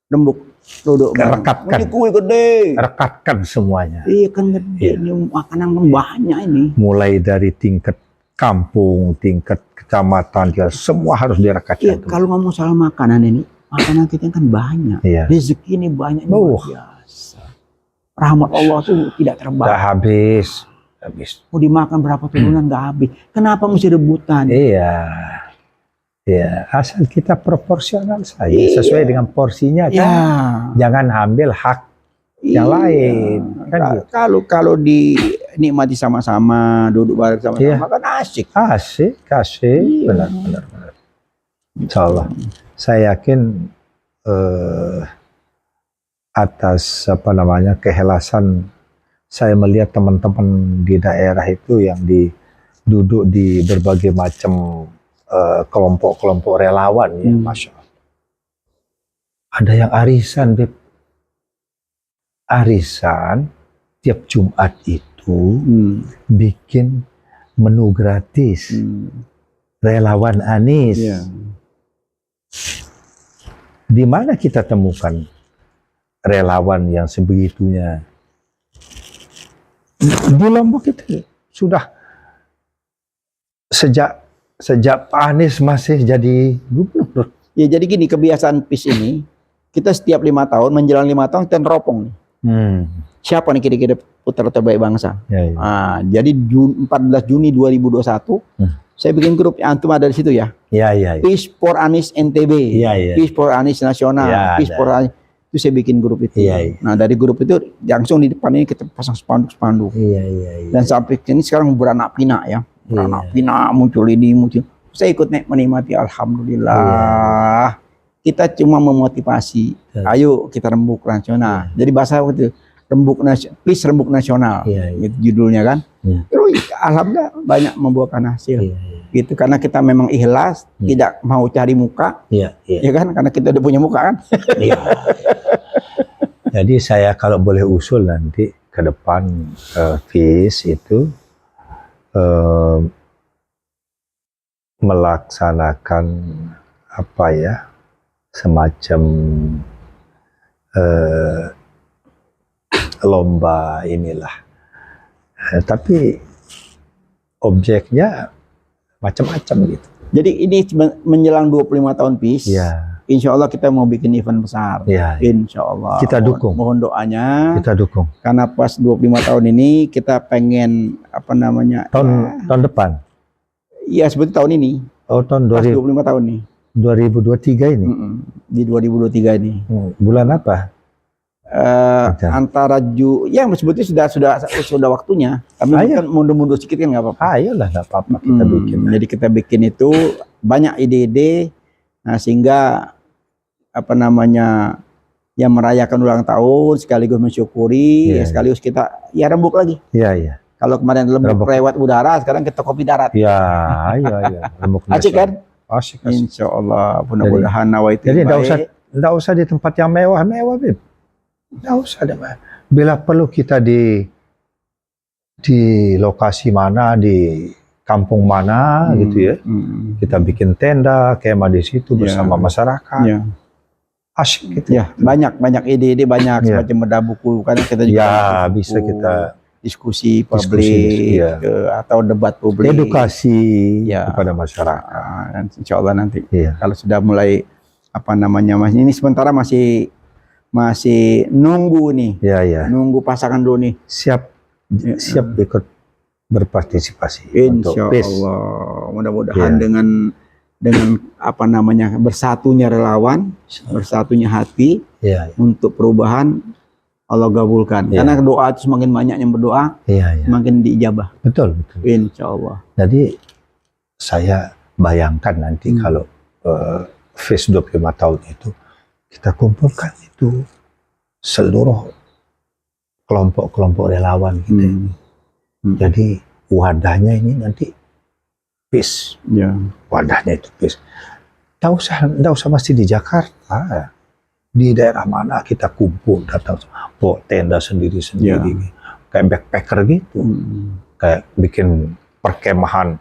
rembuk. Duduk
rekatkan.
Ini kue gede.
Rekatkan semuanya.
Iya kan gede. Ini makanan banyak ini.
Mulai dari tingkat kampung, tingkat kecamatan, semua harus direkatkan.
Iya, kalau ngomong soal makanan ini, makanan kita kan banyak.
Iya.
Rezeki ini banyak luar biasa. Rahmat Allah tuh tidak terbatas.
Nggak habis.
Mau dimakan berapa turunan nggak habis. Kenapa mesti rebutan?
Iya. Ya, asal kita proporsional saja, sesuai dengan porsinya kan. Jangan ambil hak yang lain. Kan
gitu. Kalau dinikmati sama-sama, duduk bareng sama-sama kan asik.
Asik. Benar. Insyaallah. Saya yakin atas keikhlasan saya melihat teman-teman di daerah itu yang duduk di berbagai macam kelompok-kelompok relawan ya, Masya Allah. Ada yang arisan, Beb. Arisan tiap Jumat itu bikin menu gratis. Relawan Anies. Di mana kita temukan relawan yang sebegitunya? Di Lombok itu sudah sejak Pak Anies masih jadi gubernur.
Ya jadi gini, kebiasaan PIS ini, kita setiap 5 tahun, menjelang 5 tahun kita neropong nih. Siapa nih kira-kira putra terbaik bangsa? Jadi 14 Juni 2021, saya bikin grup, antum ada di situ ya?
Iya.
PIS for Anies NTB, PIS for Anies Nasional, PIS for Anies. Itu saya bikin grup itu. Nah dari grup itu langsung di depan ini kita pasang spanduk. Dan sampai sini sekarang beranak pinak ya. Beranak pinak, muncul. Saya ikut menikmati, alhamdulillah. Kita cuma memotivasi. Ayo kita rembuk nasional. Jadi bahasa itu PIS rembuk nasional. Gitu judulnya kan. Terus alhamdulillah banyak membuahkan hasil. Gitu karena kita memang ikhlas, tidak mau cari muka. Ya kan, karena kita udah punya muka kan.
Jadi saya kalau boleh usul nanti ke depan PIS itu
melaksanakan apa ya, semacam lomba inilah. Tapi objeknya macam-macam gitu.
Jadi ini menjelang 25 tahun PIS.
Ya.
Insya Allah kita mau bikin event besar.
Ya.
Insya Allah.
Kita dukung.
Mohon doanya.
Kita dukung.
Karena pas 25 tahun ini kita pengen apa namanya?
Tahun depan.
Iya, sebetulnya tahun ini.
Oh, tahun
25 tahun nih.
2023 ini.
Di 2023 ini.
Bulan apa?
Antara yang sebetulnya sudah waktunya. Tapi kan mundur-mundur sedikit kan nggak apa-apa.
Ayolah, nggak apa-apa kita bikin.
Jadi kita bikin itu banyak ide-ide, nah sehingga apa namanya yang merayakan ulang tahun sekaligus mensyukuri, sekaligus kita rembuk lagi.
Iya.
Kalau kemarin rembuk lewat udara, sekarang kita kopi darat.
Iya. Rembuk
asik kan?
Asik.
Insya Allah, mudah-mudahan nawaitu.
Jadi nggak usah di tempat yang mewah-mewah, Bib. Nggak usah deh. Bila perlu kita di lokasi mana, di kampung mana gitu ya. Kita bikin tenda, kemah di situ bersama masyarakat. Asyik gitu.
Ya, banyak ide-ide, banyak semacam beda buku kan kita juga
bisa kita
diskusi publik atau debat publik.
Edukasi kepada masyarakat.
Dan insya Allah nanti kalau sudah mulai apa namanya, ini sementara masih nunggu nih. Nunggu pasangan dulu nih.
Siap ikut berpartisipasi.
Insya Allah. Mudah-mudahan dengan apa namanya, bersatunya relawan, bersatunya hati untuk perubahan, Allah kabulkan. Karena doa itu semakin banyak yang berdoa, semakin diijabah.
Betul.
Insya Allah.
Jadi saya bayangkan nanti kalau FIS 25 tahun itu kita kumpulkan itu seluruh kelompok-kelompok relawan kita. Jadi wadahnya ini nanti PIS. Wadahnya itu PIS. Nggak usah mesti di Jakarta. Di daerah mana kita kumpul, datang bawa tenda sendiri-sendiri. Kayak backpacker gitu. Kayak bikin perkemahan.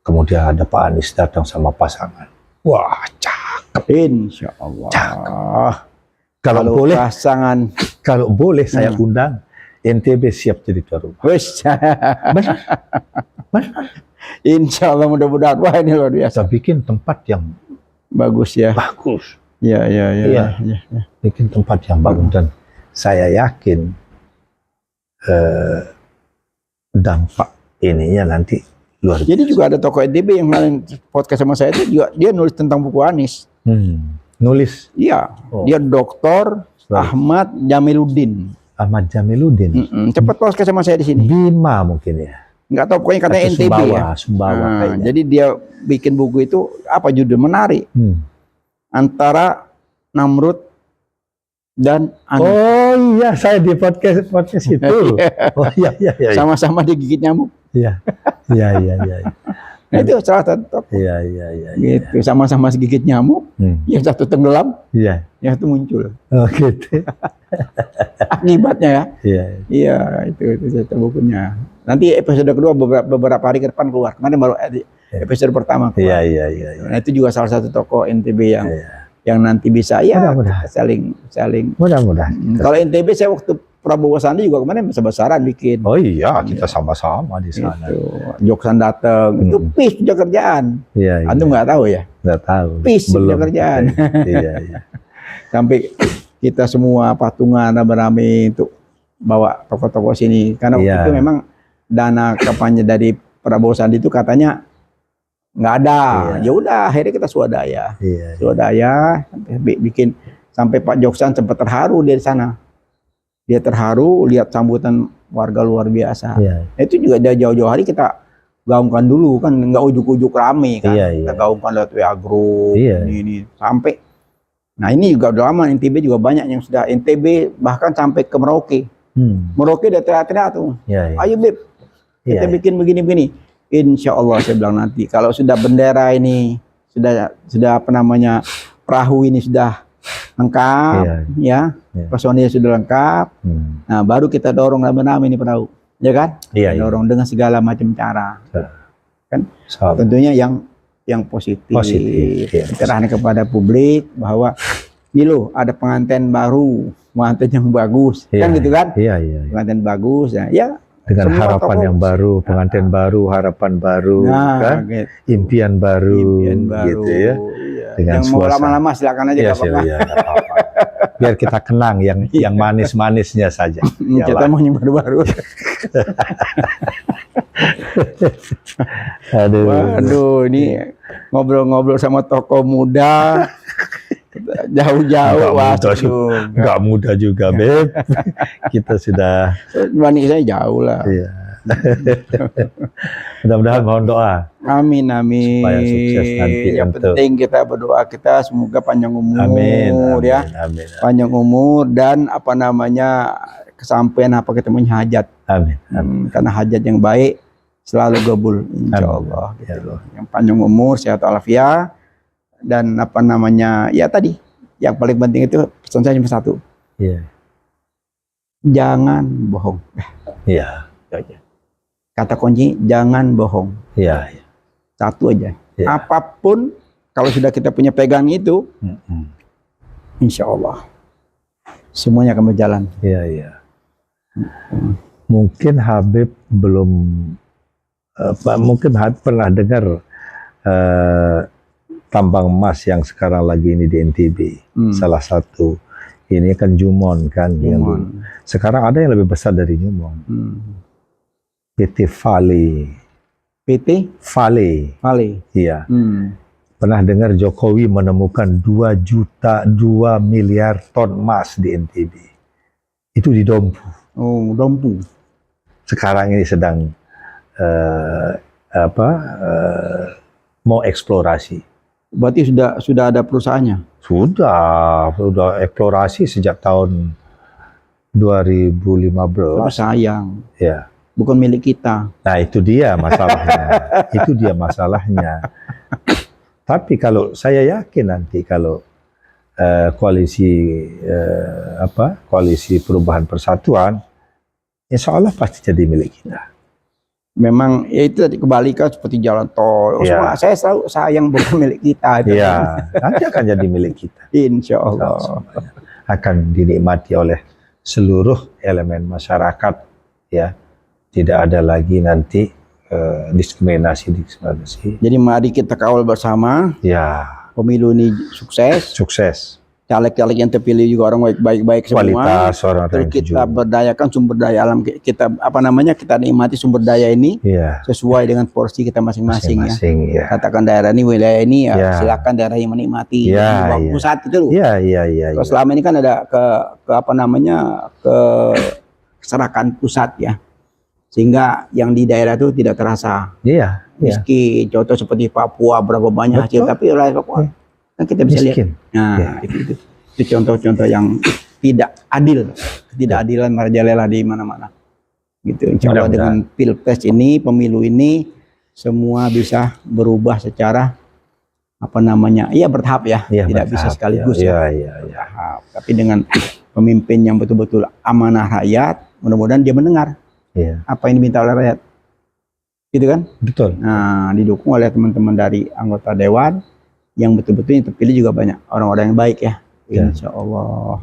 Kemudian ada Pak Anies datang sama pasangan. Wah, cakep.
Insya Allah.
Cakep. Kalau boleh saya undang, NTB siap jadi tuan rumah.
Benar. Insya Allah, mudah-mudahan. Wah, ini luar biasa.
Kita bikin tempat yang
bagus ya.
Bagus.
Iya.
Bikin tempat yang bagus, dan saya yakin dampak ininya nanti luar biasa.
Jadi juga ada tokoh NTB yang kemarin podcast sama saya itu juga, dia nulis tentang buku Anies.
Nulis?
Iya. Dia Dr. Ahmad Jamiluddin. Cepat podcast sama saya di sini.
Bima mungkin ya.
Nggak tahu, pokoknya katanya NTB
Sumbawa.
Jadi dia bikin buku itu apa judul menarik. Antara Namrud dan Anies.
Oh iya, saya di podcast itu. Oh iya.
Sama-sama digigit nyamuk.
Iya.
Nah, itu salah satu.
Iya.
Gitu, sama-sama gigit nyamuk. Yang satu tenggelam.
Yang
satu muncul.
Oh gitu.
Akibatnya ya.
Iya,
itu bukunya. Nanti episode kedua beberapa hari ke depan keluar. Kemarin baru episode pertama keluar.
Iya.
Nah, itu juga salah satu tokoh NTB yang nanti bisa saling.
Mudah-mudahan.
Kalau NTB saya waktu Prabowo Sandi juga kemarin besar-besaran bikin.
Oh iya, kita sama-sama di sana.
Joksan datang, itu PIS punya kerjaan.
Iya.
Antum nggak tahu ya?
Nggak tahu.
PIS punya kerjaan.
Iya.
Sampai kita semua patungan rame-rame untuk bawa tokoh-tokoh sini. Karena waktu itu memang dana kampanye dari Prabowo Sandi itu katanya nggak ada. Ya udah, akhirnya kita swadaya. Swadaya, bikin sampai Pak Joksan sempat terharu di sana. Dia terharu lihat sambutan warga luar biasa. Itu juga dari jauh-jauh hari kita gaungkan dulu kan, nggak ujuk-ujuk rame kan. Kita gaungkan lewat WA Group ini sampai. Nah ini juga udah lama, NTB juga banyak yang sudah NTB bahkan sampai ke Merauke. Merauke udah teriak-teriak tuh. Ayo Beb, kita bikin begini-begini. Insya Allah saya bilang nanti kalau sudah bendera ini sudah apa namanya, perahu ini sudah lengkap, personilnya sudah lengkap. Nah baru kita dorong rame-rame ini perahu. ya kan?
Iya, iya.
Dorong dengan segala macam cara. Kan?
So,
Tentunya yang positif.
Iya.
Terahkan kepada publik bahwa ini loh ada pengantin baru, pengantin yang bagus,
iya,
kan gitu kan?
Iya, iya.
Pengantin bagus, ya.
Dengan
semua
harapan
tokoh,
yang baru, pengantin baru, harapan baru, kan?
gitu.
Impian baru, gitu ya.
Iya.
Dengan
yang mau
suasana.
lama-lama silakan aja,
Iya,
nggak apa-apa.
iya, nggak apa-apa. Biar kita kenang yang manis-manisnya saja.
Kita mau yang baru-baru.
Aduh.
Waduh, ini ngobrol-ngobrol sama tokoh muda jauh-jauh.
Nggak mudah juga, Beb. Kita sudah
dibanding saya jauh lah.
Iya. Mudah-mudahan mohon doa.
Amin, amin.
Supaya sukses nanti.
Yang penting kita berdoa, kita semoga panjang umur,
Amin,
ya.
amin.
Panjang umur dan apa namanya kesampaian apa kita punya hajat.
Amin.
Karena hajat yang baik selalu gabul, insya Allah.
Ya
Gitu.
Allah.
Yang panjang umur, sehat walafiat, dan apa namanya ya tadi yang paling penting itu pesan saya cuma satu,
Iya.
jangan bohong.
Iya.
Kata kunci jangan bohong.
Iya.
Satu aja.
Ya.
Apapun kalau sudah kita punya pegang itu, insya Allah semuanya akan berjalan.
Iya. Mungkin Habib belum mungkin Habib pernah dengar tambang emas yang sekarang lagi ini di NTB. Salah satu ini kan Jumon kan. Yang sekarang ada yang lebih besar dari Jumon. PT Vale.
PT
Vale.
Vale.
Iya. Pernah dengar Jokowi menemukan 2 miliar ton emas di NTB. Itu di Dompu.
Oh, Dompu.
Sekarang ini sedang mau eksplorasi.
Berarti sudah ada perusahaannya?
Sudah eksplorasi sejak tahun 2015.
Tapi sayang.
Ya.
Bukan milik kita.
Nah, itu dia masalahnya. Tapi kalau saya yakin nanti kalau koalisi perubahan persatuan, insya Allah pasti jadi milik kita.
Memang ya itu tadi kebalikan seperti jalan tol.
Ya.
Saya selalu sayang bukan milik kita.
Iya, nanti akan jadi milik kita.
Insya Allah.
Akan dinikmati oleh seluruh elemen masyarakat, ya. Tidak ada lagi nanti diskriminasi.
Jadi mari kita kawal bersama.
Ya.
Pemilu ini sukses.
Sukses.
Caleg-caleg yang terpilih juga orang baik-baik semua.
Kualitas orang
terus kita berdayakan sumber daya alam kita, kita nikmati sumber daya ini sesuai dengan porsi kita masing-masing ya. Katakan daerah ini, wilayah ini silakan daerah yang menikmati. Pusat itu loh. Kalau selama ini kan ada keserakan pusat ya. Sehingga yang di daerah itu tidak terasa. Miskin. Contoh seperti Papua berapa banyak hasil, tapi wilayah Papua kan kita bisa lihat. Nah, itu contoh-contoh yang tidak adil, ketidakadilan merajalela di mana-mana. Gitu. Insya Allah dengan pilpres ini, pemilu ini, semua bisa berubah secara bertahap ya, tidak bisa sekaligus. Bertahap. Tapi dengan pemimpin yang betul-betul amanah rakyat, mudah-mudahan dia mendengar apa yang diminta oleh rakyat, gitu kan? Betul. Nah, didukung oleh teman-teman dari anggota dewan. Yang betul-betul yang terpilih juga banyak orang-orang yang baik ya, insya Allah.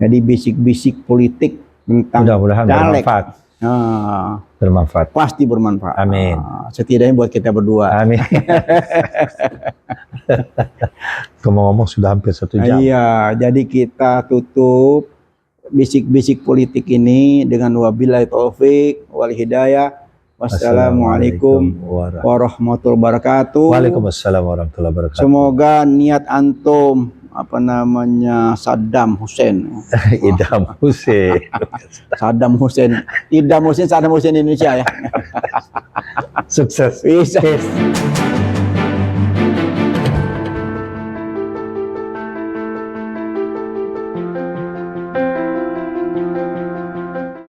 Jadi bisik-bisik politik tentang
mudah-mudahan bermanfaat. Bermanfaat.
Pasti bermanfaat.
Amin.
Setidaknya buat kita berdua.
Amin. Ngomong-ngomong sudah hampir 1 jam.
Iya, jadi kita tutup bisik-bisik politik ini dengan wabillahi taufik wal hidayah. Wassalamualaikum warahmatullahi wabarakatuh.
Waalaikumsalam warahmatullahi wabarakatuh.
Semoga niat antum Saddam Hussein.
Idam Hussein.
Saddam Hussein Indonesia ya.
Sukses.
Bisa.